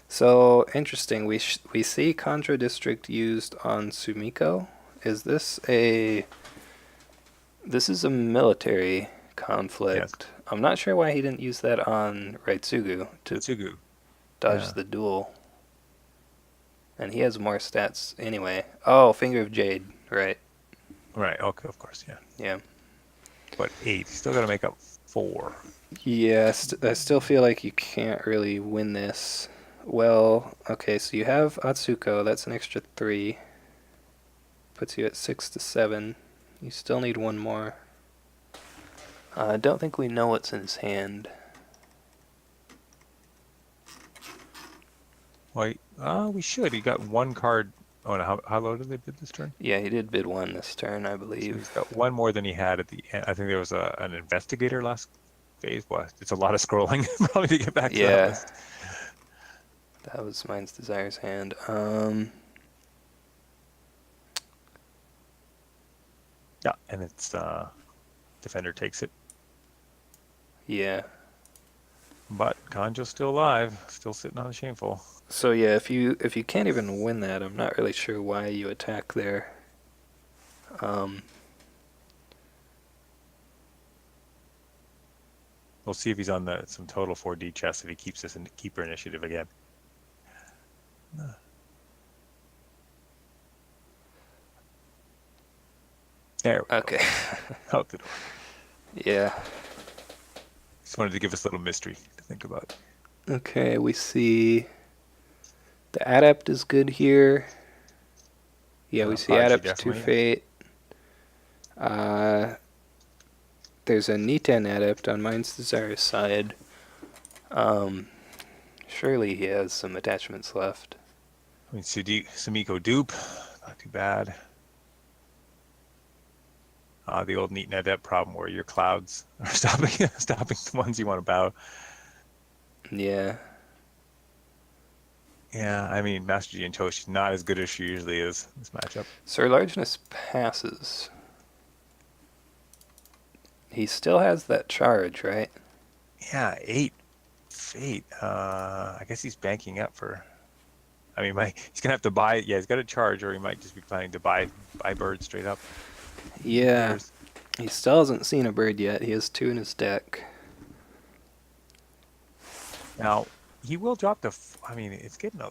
Speaker 1: So interesting. We see Contra District used on Sumiko. Is this a... This is a military conflict.
Speaker 2: Yes.
Speaker 1: I'm not sure why he didn't use that on Raitsugu to
Speaker 2: Tsugu.
Speaker 1: dodge the duel. And he has more stats anyway. Oh, Finger of Jade, right.
Speaker 2: Right, okay, of course, yeah.
Speaker 1: Yeah.
Speaker 2: But 8, he's still got to make up 4.
Speaker 1: Yeah, I still feel like you can't really win this. Well, okay, so you have Atsuko, that's an extra 3. Puts you at 6 to 7. You still need one more. I don't think we know what's in his hand.
Speaker 2: Well, we should. He got 1 card. Oh, no, how low did they bid this turn?
Speaker 1: Yeah, he did bid 1 this turn, I
Speaker 2: So
Speaker 1: believe.
Speaker 2: he's got 1 more than he had at the end. I think there was an investigator last phase. Well, it's a lot of scrolling probably to get back to that list.
Speaker 1: That was Mind's Desire's hand.
Speaker 2: Yeah, and it's Defender takes it.
Speaker 1: Yeah.
Speaker 2: But Kanjo's still alive, still sitting on the Shameful.
Speaker 1: So yeah, if you can't even win that, I'm not really sure why you attack there.
Speaker 2: We'll see if he's on some total 4D chess if he keeps this in keeper initiative again. There we
Speaker 1: okay.
Speaker 2: go. Out the door.
Speaker 1: Yeah.
Speaker 2: Just wanted to give us a little mystery to think about.
Speaker 1: Okay, we see the Adept is good here. Yeah, we see
Speaker 2: Prodigy
Speaker 1: Adept 2
Speaker 2: definitely,
Speaker 1: Fate. There's a Niten Adept on Mind's Desire side. Surely he has some attachments left.
Speaker 2: I mean, Sumiko dupe, not too bad. The old Neat Adept problem where your clouds are stopping the ones you want to bow.
Speaker 1: Yeah.
Speaker 2: Yeah, I mean, Master G and Toshi's not as good as she usually is this matchup.
Speaker 1: sirlargeness passes. He still has that charge, right?
Speaker 2: Yeah, 8 Fate. I guess he's banking up for... I mean, he's going to have to buy... Yeah, he's got a charge, or he might just be planning to buy birds straight up.
Speaker 1: Yeah. He still hasn't seen a bird yet. He has 2 in his deck.
Speaker 2: Now, he will drop the... I mean, it's getting a...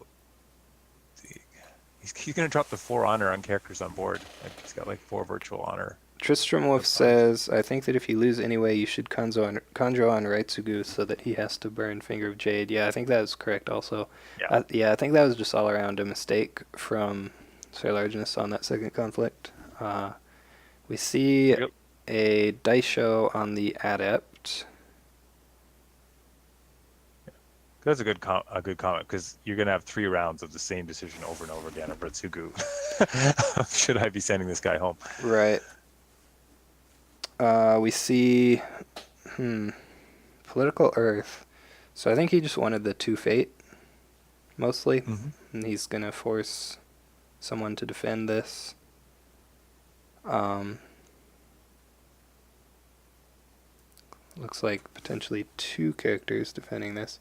Speaker 2: He's going to drop the 4 honor on characters on board. Like, he's got like 4 virtual honor.
Speaker 1: Tristram Wolf says, I think that if you lose anyway, you should conjure on Raitsugu so that he has to burn Finger of Jade. Yeah, I think that is correct also.
Speaker 2: Yeah.
Speaker 1: I think that was just all around a mistake from sirlargeness on that second conflict. We see a Daisho on the Adept.
Speaker 2: That's a good comment, because you're going to have 3 rounds of the same decision over and over again of Retsugu. Should I be sending this guy home?
Speaker 1: Right. We see Political Earth. So I think he just wanted the 2 Fate, mostly.
Speaker 2: Mm-hmm.
Speaker 1: And he's going to force someone to defend this. Looks like potentially 2 characters defending this.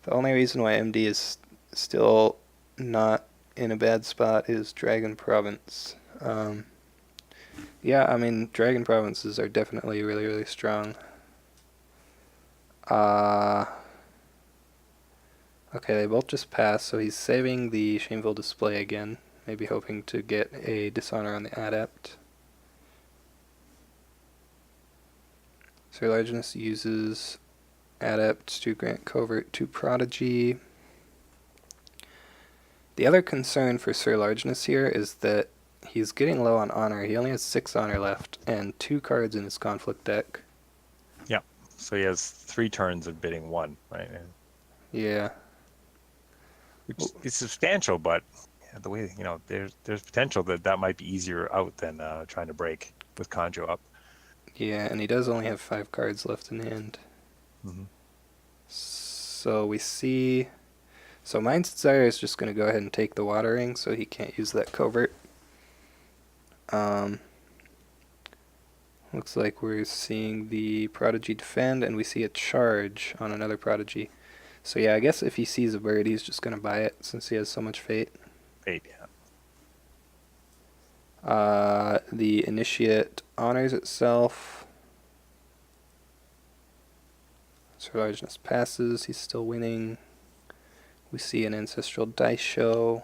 Speaker 1: The only reason why MD is still not in a bad spot is Dragon Province. Yeah, I mean, Dragon Provinces are definitely really, really strong. Okay, they both just passed, so he's saving the Shameful Display again, maybe hoping to get a Dishonor on the Adept. sirlargeness uses Adept to grant Covert to Prodigy. The other concern for sirlargeness here is that he's getting low on honor. He only has 6 honor left and 2 cards in his conflict deck.
Speaker 2: Yeah. So he has 3 turns of bidding 1, right? And,
Speaker 1: Yeah.
Speaker 2: which is substantial, but yeah, the way, there's potential that might be easier out than trying to break with Conjo up.
Speaker 1: Yeah, and he does only have 5 cards left in hand.
Speaker 2: Mm-hmm.
Speaker 1: So we see... So Mind's Desire is just going to go ahead and take the watering, so he can't use that covert. Looks like we're seeing the Prodigy defend, and we see a charge on another Prodigy. So yeah, I guess if he sees a bird, he's just going to buy it, since he has so much fate.
Speaker 2: Fate, yeah.
Speaker 1: The Initiate honors itself. Sirlargeness passes, he's still winning. We see an Ancestral Dice Show.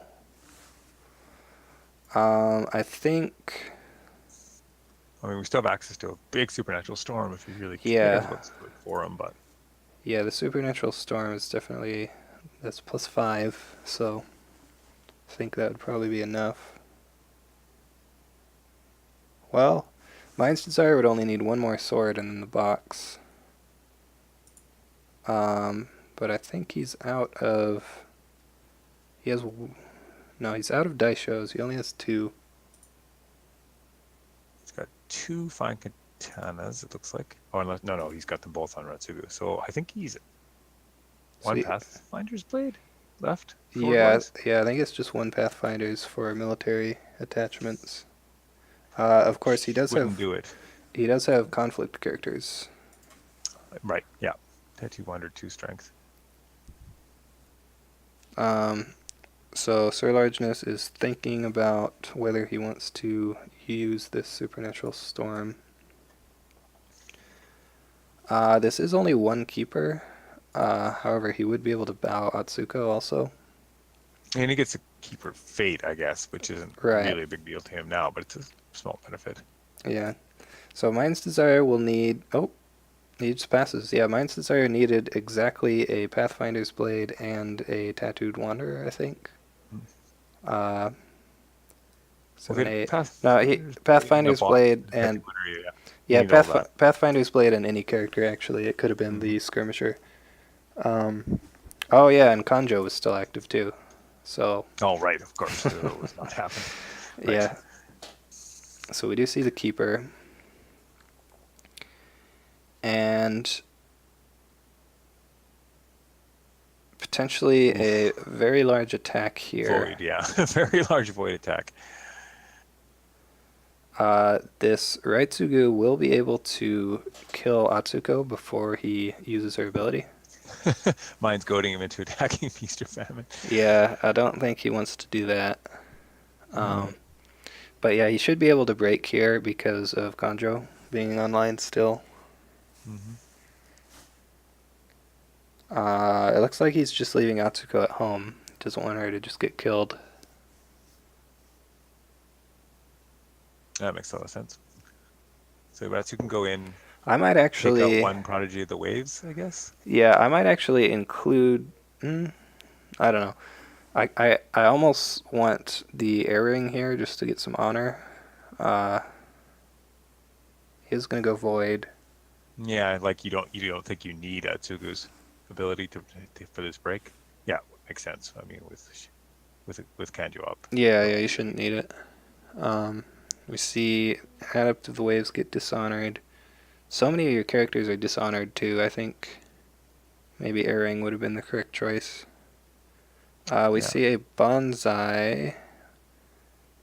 Speaker 1: I think...
Speaker 2: I mean, we still have access to a big Supernatural Storm if he really cares
Speaker 1: Yeah.
Speaker 2: what's good for him, but...
Speaker 1: Yeah, the Supernatural Storm is definitely... That's +5, so... I think that would probably be enough. Well, Mind's Desire would only need 1 more sword and then the box. But I think he's out of... He has... No, he's out of dice shows. He only has 2.
Speaker 2: He's got 2 fine katanas, it looks like. Oh, unless, no, he's got them both on Ratsugu. So I think he's 1 Pathfinder's Blade left.
Speaker 1: Yeah, I think it's just 1 Pathfinder's for military attachments. Of course, he does
Speaker 2: Wouldn't do it.
Speaker 1: He does have conflict characters.
Speaker 2: Right, yeah. Tattoo Wonder, 2 strength.
Speaker 1: So Sirlargeness is thinking about whether he wants to use this Supernatural Storm. This is only 1 keeper. However, he would be able to bow Atsuko also.
Speaker 2: And he gets a keeper fate, I guess, which isn't really a big deal to him now, but it's a small benefit.
Speaker 1: Yeah. So Mind's Desire will need... Oh, he just passes. Yeah, Mind's Desire needed exactly a Pathfinder's Blade and a Tattooed Wanderer, I think. Pathfinder's Blade and... Yeah, Pathfinder's Blade and any character, actually. It could have been the Skirmisher. Oh, yeah, and Conjo was still active, too. So...
Speaker 2: Oh, right, of course. It was not happening. Right.
Speaker 1: Yeah. So we do see the Keeper. And... potentially a very large attack here.
Speaker 2: Void, yeah. Very large void attack.
Speaker 1: This Raitsugu will be able to kill Atsuko before he uses her ability.
Speaker 2: Mine's goading him into attacking Feast or Famine.
Speaker 1: Yeah, I don't think he wants to do that. But yeah, he should be able to break here because of Conjo being online still. It looks like he's just leaving Atsuko at home. Doesn't want her to just get killed.
Speaker 2: That makes a lot of sense. So Ratsu can go in.
Speaker 1: I might actually
Speaker 2: pick up 1 Prodigy of the Waves, I guess.
Speaker 1: Yeah, I might actually include. I don't know. I almost want the air ring here just to get some honor. He's gonna go void.
Speaker 2: Yeah, like you don't think you need Atsugu's ability for this break? Yeah, makes sense. I mean, with Kanjo up.
Speaker 1: Yeah, you shouldn't need it. We see Add Up to the Waves get dishonored. So many of your characters are dishonored too. I think maybe airing would have been the correct choice. We see a Bonsai.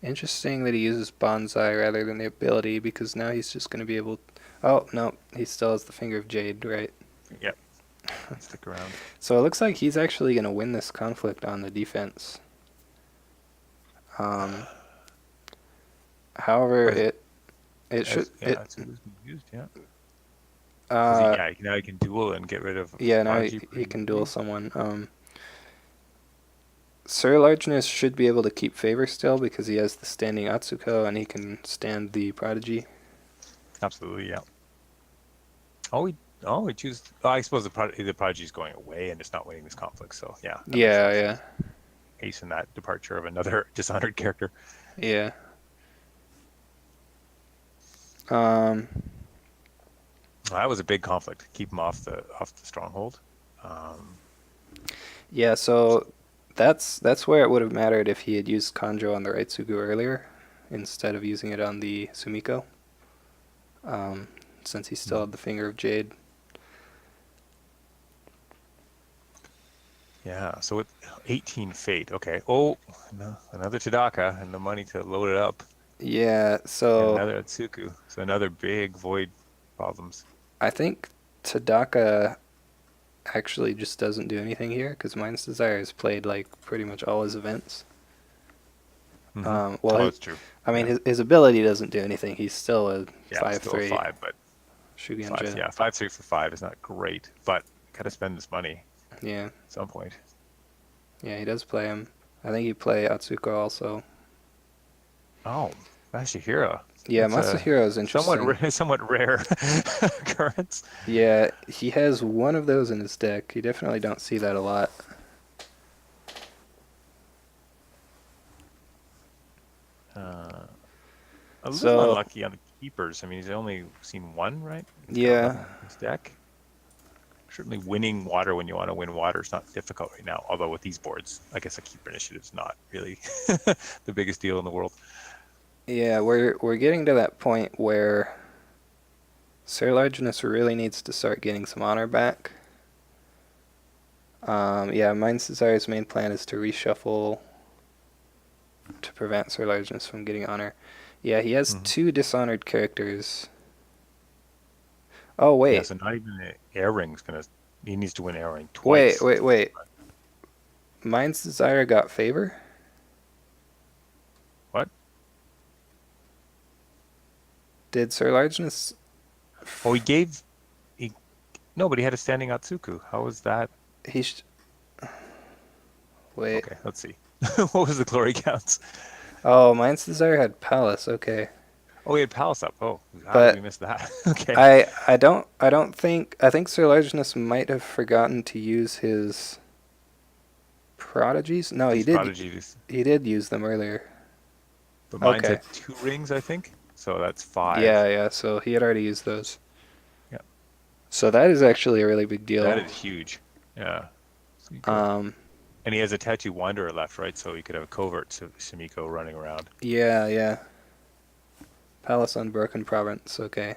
Speaker 1: Interesting that he uses Bonsai rather than the ability, because now he's just going to be able... Oh, no, he still has the Finger of Jade, right?
Speaker 2: Yep. Stick around.
Speaker 1: So it looks like he's actually going to win this conflict on the defense. However, it should...
Speaker 2: It's used, yeah. Now he can duel and get rid of...
Speaker 1: Yeah, now he can duel someone. Sirlargeness should be able to keep favor still because he has the standing Atsuko and he can stand the Prodigy.
Speaker 2: Absolutely, yeah. We choose... I suppose the Prodigy is going away and it's not winning this conflict, so yeah.
Speaker 1: Yeah.
Speaker 2: Hasten that departure of another dishonored character.
Speaker 1: Yeah. Um,
Speaker 2: That was a big conflict. Keep him off the stronghold. Um,
Speaker 1: yeah, so that's where it would have mattered if he had used Kanjo on the right Sugu earlier instead of using it on the Sumiko. Um, since he still had the Finger of Jade.
Speaker 2: yeah. So with 18 fate. Okay. Oh, no, another Tadaka and the money to load it up.
Speaker 1: Yeah,
Speaker 2: And
Speaker 1: so
Speaker 2: another Atsuku. So another big void problems.
Speaker 1: I think Tadaka actually just doesn't do anything here because Mind's Desire has played like pretty much all his events.
Speaker 2: Mm-hmm.
Speaker 1: Well,
Speaker 2: Oh, it's true.
Speaker 1: I mean,
Speaker 2: Yeah.
Speaker 1: his ability doesn't do anything. He's still a
Speaker 2: Yeah, still a
Speaker 1: 5/3
Speaker 2: five, but five.
Speaker 1: Shuganja.
Speaker 2: Yeah, 5-3 for five is not great, but gotta spend this money
Speaker 1: Yeah,
Speaker 2: at some point.
Speaker 1: yeah, he does play him. I think he play Atsuko also.
Speaker 2: Oh, Masahiro.
Speaker 1: Yeah,
Speaker 2: That's a
Speaker 1: Masahiro is
Speaker 2: somewhat
Speaker 1: interesting.
Speaker 2: somewhat rare occurrence.
Speaker 1: Yeah, he has one of those in his deck. You definitely don't see that a lot.
Speaker 2: Uh, a little
Speaker 1: So,
Speaker 2: unlucky on the keepers. I mean, he's only seen one, right? He's got
Speaker 1: yeah,
Speaker 2: 11 in his deck. Certainly winning water when you want to win water is not difficult right now. Although with these boards, I guess a keeper initiative is not really the biggest deal in the world.
Speaker 1: yeah, we're getting to that point where sirlargeness really needs to start getting some honor back. Yeah, Mind's Desire's main plan is to reshuffle to prevent sirlargeness from getting honor. Yeah, he has
Speaker 2: Mm-hmm.
Speaker 1: two dishonored characters. Oh,
Speaker 2: Yeah,
Speaker 1: wait.
Speaker 2: so not even the air ring's gonna. He needs to win air ring
Speaker 1: Wait,
Speaker 2: twice.
Speaker 1: wait, wait. Mind's Desire got favor?
Speaker 2: What?
Speaker 1: Did sirlargeness...
Speaker 2: Oh, he gave. He no, but he had a standing Atsuku. How was that?
Speaker 1: He sh- Wait.
Speaker 2: Okay, let's see. What was the glory counts?
Speaker 1: Oh, Mind's Desire had Palace, okay.
Speaker 2: Oh, he had Palace up. Oh, how did we
Speaker 1: But
Speaker 2: miss that? Okay.
Speaker 1: I think Sir Largeness might have forgotten to use his prodigies. No,
Speaker 2: These prodigies.
Speaker 1: he did use them earlier.
Speaker 2: But mine's
Speaker 1: Okay.
Speaker 2: had two rings, I think. So that's five.
Speaker 1: Yeah, yeah, so he had already used those.
Speaker 2: Yeah,
Speaker 1: So that is actually a really big
Speaker 2: that
Speaker 1: deal.
Speaker 2: is huge. Yeah. So you could,
Speaker 1: Um,
Speaker 2: and he has a tattoo wanderer left, right? So you could have a covert Sumiko running around.
Speaker 1: yeah, yeah. Palace Unbroken Province, okay.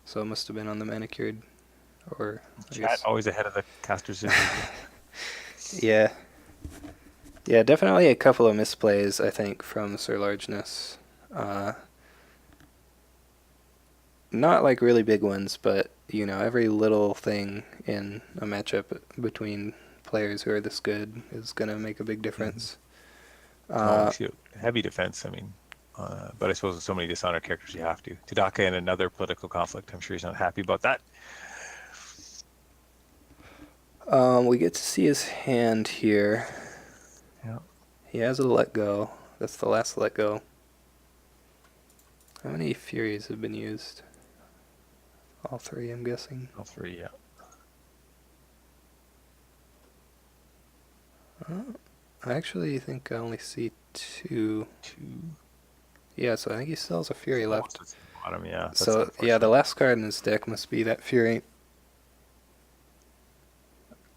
Speaker 1: So it must have been on the manicured, or I
Speaker 2: Chat
Speaker 1: guess.
Speaker 2: always ahead of the casters.
Speaker 1: Yeah. Yeah, definitely a couple of misplays, I think, from Sir Largeness. Not like really big ones, but, you know, every little thing in a matchup between players who are this good is going to make a big difference.
Speaker 2: Oh,
Speaker 1: Uh,
Speaker 2: shoot. Heavy defense. I mean, but I suppose with so many dishonored characters, you have to. Tadaka in another political conflict. I'm sure he's not happy about that.
Speaker 1: we get to see his hand here.
Speaker 2: Yeah.
Speaker 1: He has a let go. That's the last let go. How many Furies have been used? All three, I'm guessing.
Speaker 2: All three, yeah.
Speaker 1: I actually think I only see two.
Speaker 2: Two.
Speaker 1: Yeah, so I think he still has a Fury left.
Speaker 2: At the bottom, yeah. That's
Speaker 1: So, yeah, the
Speaker 2: unfortunate.
Speaker 1: last card in his deck must be that Fury.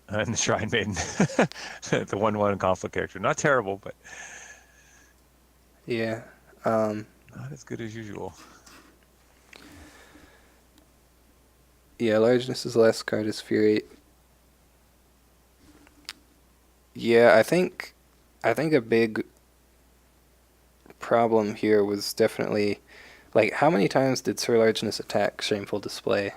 Speaker 2: And the Shrine Maiden, the 1/1 conflict character. Not terrible, but
Speaker 1: Yeah.
Speaker 2: not as good as usual.
Speaker 1: Yeah, Largeness's last card is Fury. Yeah, I think a big problem here was definitely like how many times did Sir Largeness attack Shameful Display?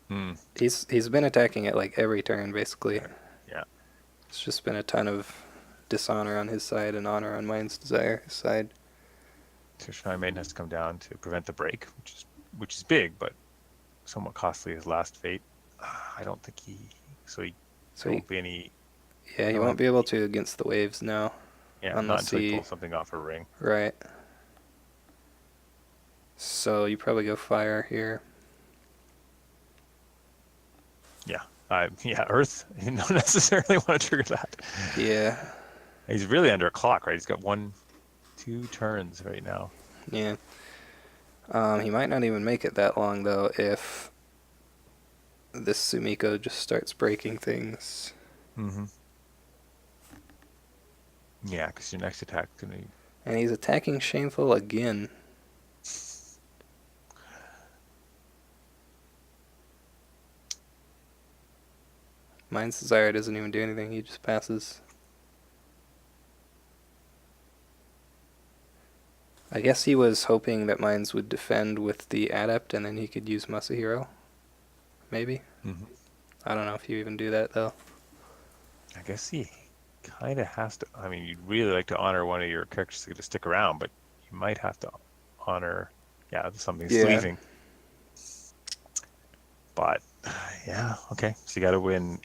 Speaker 2: Hmm.
Speaker 1: He's been attacking it like every turn basically.
Speaker 2: Yeah.
Speaker 1: It's just been a ton of dishonor on his side and honor on Mind's Desire side.
Speaker 2: So Shrine Maiden has to come down to prevent the break, which is big, but somewhat costly. His last fate. I don't think he. So he
Speaker 1: So
Speaker 2: there won't be any.
Speaker 1: yeah, he won't be able to against the waves now.
Speaker 2: Yeah, not
Speaker 1: Unless
Speaker 2: until he pulls something off a ring.
Speaker 1: Right. So you probably go fire here.
Speaker 2: Yeah. Yeah, Earth. You don't necessarily want to trigger that.
Speaker 1: Yeah.
Speaker 2: He's really under a clock, right? He's got 1, 2 turns right now.
Speaker 1: Yeah. He might not even make it that long, though, if this Sumiko just starts breaking things.
Speaker 2: Mm-hmm. Yeah, because your next attack is going to be...
Speaker 1: And he's attacking Shameful again. Mind's Desire doesn't even do anything, he just passes. I guess he was hoping that Minds would defend with the Adept and then he could use Masahiro. Maybe?
Speaker 2: Mm-hmm.
Speaker 1: I don't know if you even do that, though.
Speaker 2: I guess he kind of has to. I mean, you'd really like to honor one of your characters to stick around, but you might have to honor, yeah, something's
Speaker 1: Yeah.
Speaker 2: leaving. But yeah, okay. So you got to win.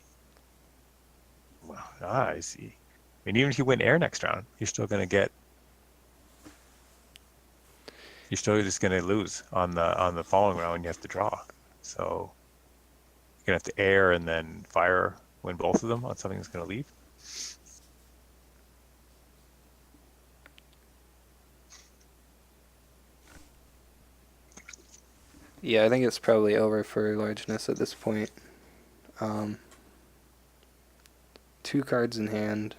Speaker 2: Well, I see. I mean, even if you win air next round, you're still going to get. You're still just going to lose on the following round when you have to draw. So you're going to have to air and then fire, win both of them on something that's going to leave.
Speaker 1: Yeah, I think it's probably over for largeness at this point. 2 cards in hand.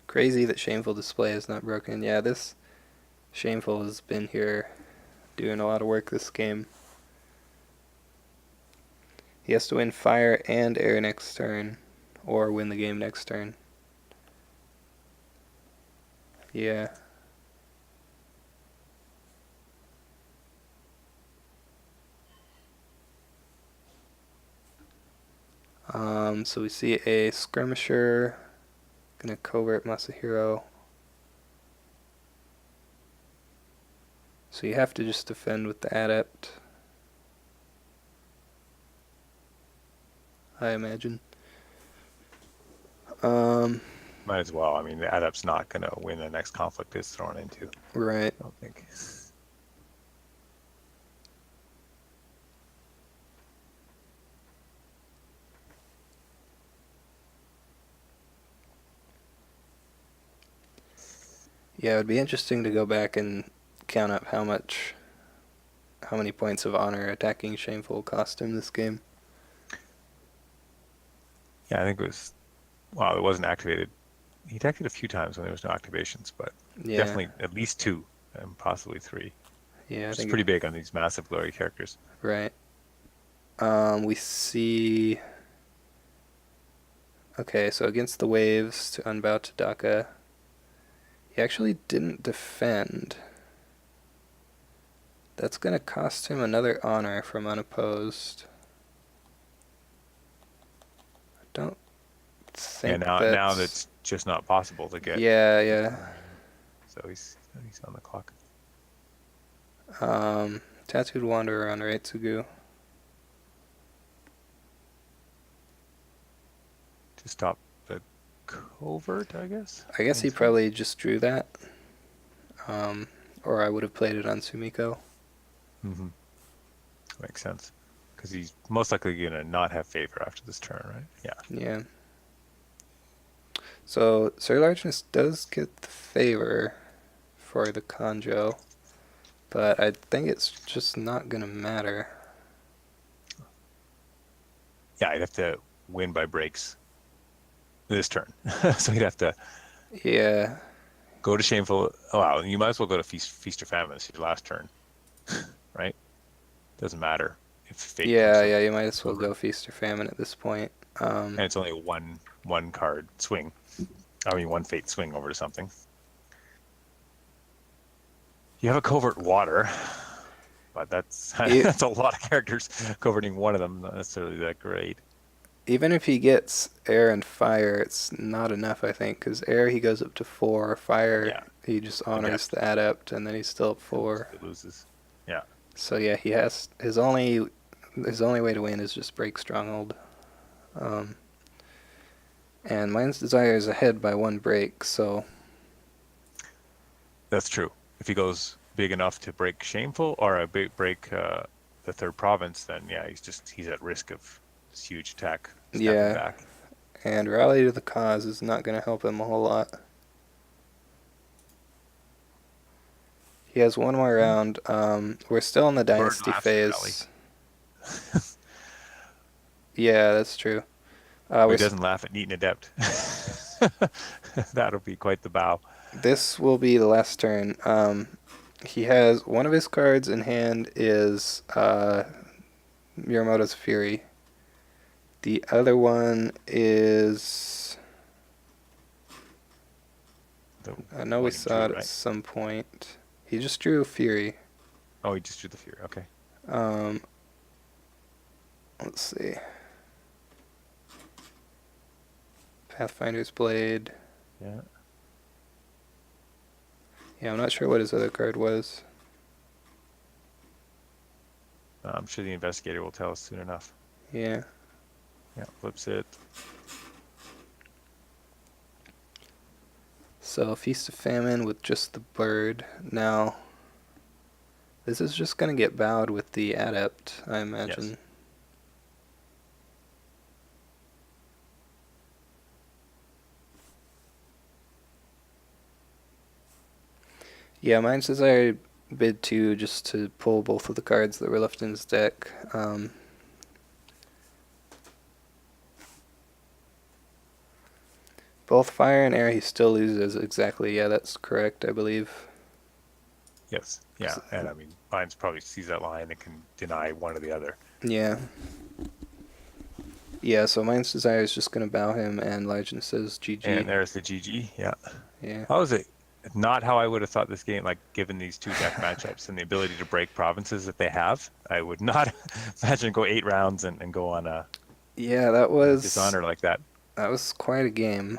Speaker 1: Crazy that Shameful Display is not broken. Yeah, this Shameful has been here doing a lot of work this game. He has to win fire and air next turn, or win the game next turn. Yeah. So we see a skirmisher, gonna covert Masahiro. So you have to just defend with the Adept, I imagine.
Speaker 2: Might as well. I mean, the Adept's not going to win the next conflict it's thrown into.
Speaker 1: Right.
Speaker 2: I don't think.
Speaker 1: Yeah, it would be interesting to go back and count up how many points of honor attacking Shameful cost him this game.
Speaker 2: Yeah, I think it was. Well, it wasn't activated. He attacked it a few times when there was no activations, but
Speaker 1: Yeah.
Speaker 2: definitely at least 2 and possibly 3.
Speaker 1: Yeah, I
Speaker 2: Which is
Speaker 1: think
Speaker 2: pretty big on these massive glory characters.
Speaker 1: Right. We see. Okay, so against the waves to unbow Tadaka, he actually didn't defend. That's gonna cost him another honor from unopposed. I don't think
Speaker 2: Now that's just not possible to get.
Speaker 1: Yeah.
Speaker 2: So he's on the clock.
Speaker 1: Tattooed Wanderer on Reitsugu.
Speaker 2: To stop the covert, I guess.
Speaker 1: I guess he probably just drew that. Or I would have played it on Sumiko.
Speaker 2: Mm-hmm. Makes sense. Because he's most likely going to not have favor after this turn, right? Yeah.
Speaker 1: Yeah. So, sirlargeness does get the favor for the Kanjo, but I think it's just not going to matter.
Speaker 2: Yeah, he'd have to win by breaks this turn. So he'd have to go to Shameful. Oh, wow, you might as well go to Feast or Famine. It's your last turn, right? Doesn't matter if fate
Speaker 1: Yeah, you might as well go Feast or Famine at this point.
Speaker 2: And it's only a one card swing. I mean, one fate swing over to something. You have a covert water, but that's that's a lot of characters. Coverting one of them, not necessarily that great.
Speaker 1: Even if he gets air and fire, it's not enough, I think, because air he goes up to 4, fire he just honors the Adept, and then he's still at 4.
Speaker 2: He loses. Yeah.
Speaker 1: So yeah, he has his only way to win is just break Stronghold. And Mind's Desire is ahead by 1 break, so...
Speaker 2: That's true. If he goes big enough to break Shameful or a big break the 3rd province, then yeah, he's at risk of this huge attack. Back.
Speaker 1: and Rally to the Cause is not going to help him a whole lot. He has one more round. We're still in the Dynasty phase. Yeah, that's true.
Speaker 2: He doesn't laugh at Neat and Adept. That'll be quite the bow.
Speaker 1: This will be the last turn. He has one of his cards in hand is Muramoto's Fury. The other one is... I know we saw it at some point. He just drew Fury.
Speaker 2: Oh, he just drew the Fury. Okay.
Speaker 1: Let's see. Pathfinder's Blade.
Speaker 2: Yeah.
Speaker 1: Yeah, I'm not sure what his other card was.
Speaker 2: I'm sure the investigator will tell us soon enough.
Speaker 1: Yeah.
Speaker 2: Yeah, flips it.
Speaker 1: So, Feast of Famine with just the bird. Now, this is just going to get bowed with the Adept, I imagine.
Speaker 2: Yes.
Speaker 1: Yeah, Mind's Desire bid 2 just to pull both of the cards that were left in his deck. Both fire and air he still loses exactly. Yeah, that's correct, I believe.
Speaker 2: Yes. Yeah, and I mean, Minds probably sees that line and can deny one or the other.
Speaker 1: Yeah. Yeah, so Mind's Desire is just going to bow him, and Legend says GG.
Speaker 2: And there's the GG, yeah.
Speaker 1: Yeah.
Speaker 2: How is it? Not how I would have thought this game, like given these two deck matchups and the ability to break provinces that they have, I would not imagine go 8 rounds and go on a
Speaker 1: that was
Speaker 2: dishonor like that.
Speaker 1: That was quite a game.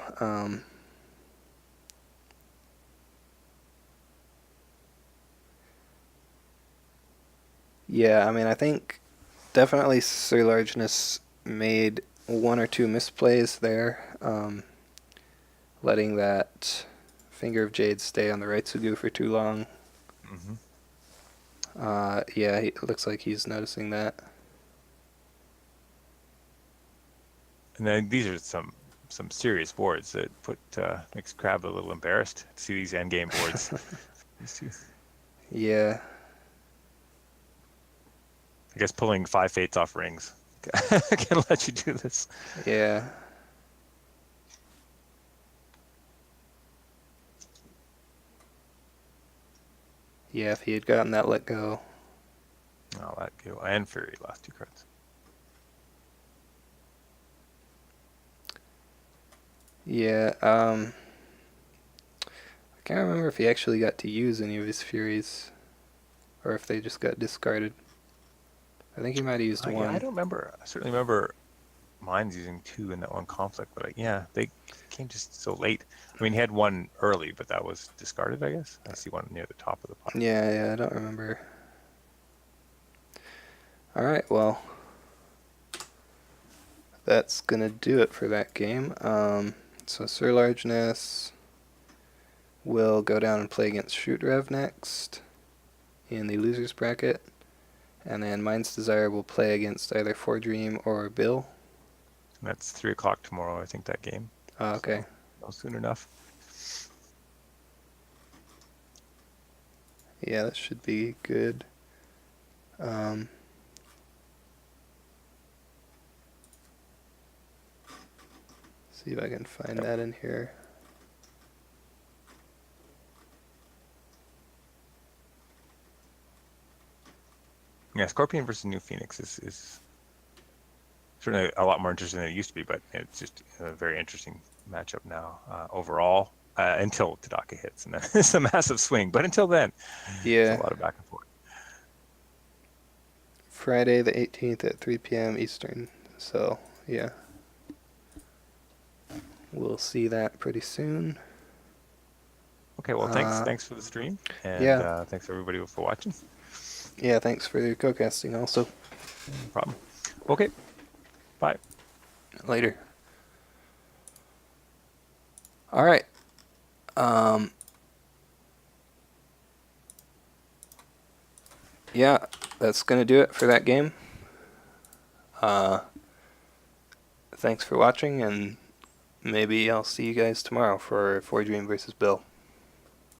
Speaker 1: Yeah, I mean, I think definitely sirlargeness made 1 or 2 misplays there, letting that Finger of Jade stay on the right Sugu for too long.
Speaker 2: Mm-hmm.
Speaker 1: Yeah, it looks like he's noticing that.
Speaker 2: And then these are some serious boards that makes Crab a little embarrassed to see these endgame boards.
Speaker 1: Yeah.
Speaker 2: I guess pulling 5 fates off rings can let you do this.
Speaker 1: Yeah. Yeah, if he had gotten that let go.
Speaker 2: Oh, let go. And Fury, last 2 cards.
Speaker 1: Yeah, I can't remember if he actually got to use any of his Furies, or if they just got discarded. I think he might have used 1.
Speaker 2: Yeah, I don't remember. I certainly remember Mine's using 2 in that one conflict, but they came just so late. I mean, he had 1 early, but that was discarded, I guess. I see 1 near the top of the pot.
Speaker 1: Yeah, I don't remember. Alright, well, that's going to do it for that game. So sirlargeness will go down and play against Shootrev next in the losers bracket. And then Mind's Desire will play against either Fordream or Bill.
Speaker 2: And that's 3 o'clock tomorrow, I think, that game.
Speaker 1: Oh, okay.
Speaker 2: So, no soon enough.
Speaker 1: Yeah, that should be good. See if I can find that in here.
Speaker 2: Yeah, Scorpion versus New Phoenix is certainly a lot more interesting than it used to be, but it's just a very interesting matchup now overall until Tadaka hits, and then it's a massive swing. But until then, it's a lot of back and forth.
Speaker 1: Friday the 18th at 3 p.m. Eastern. So, yeah. We'll see that pretty soon.
Speaker 2: Okay, well, thanks for the stream, and thanks everybody for watching.
Speaker 1: Yeah, thanks for your co-casting also.
Speaker 2: No problem. Okay, bye.
Speaker 1: Later. All right. Yeah, that's going to do it for that game. Thanks for watching, and maybe I'll see you guys tomorrow for Dream versus Bill.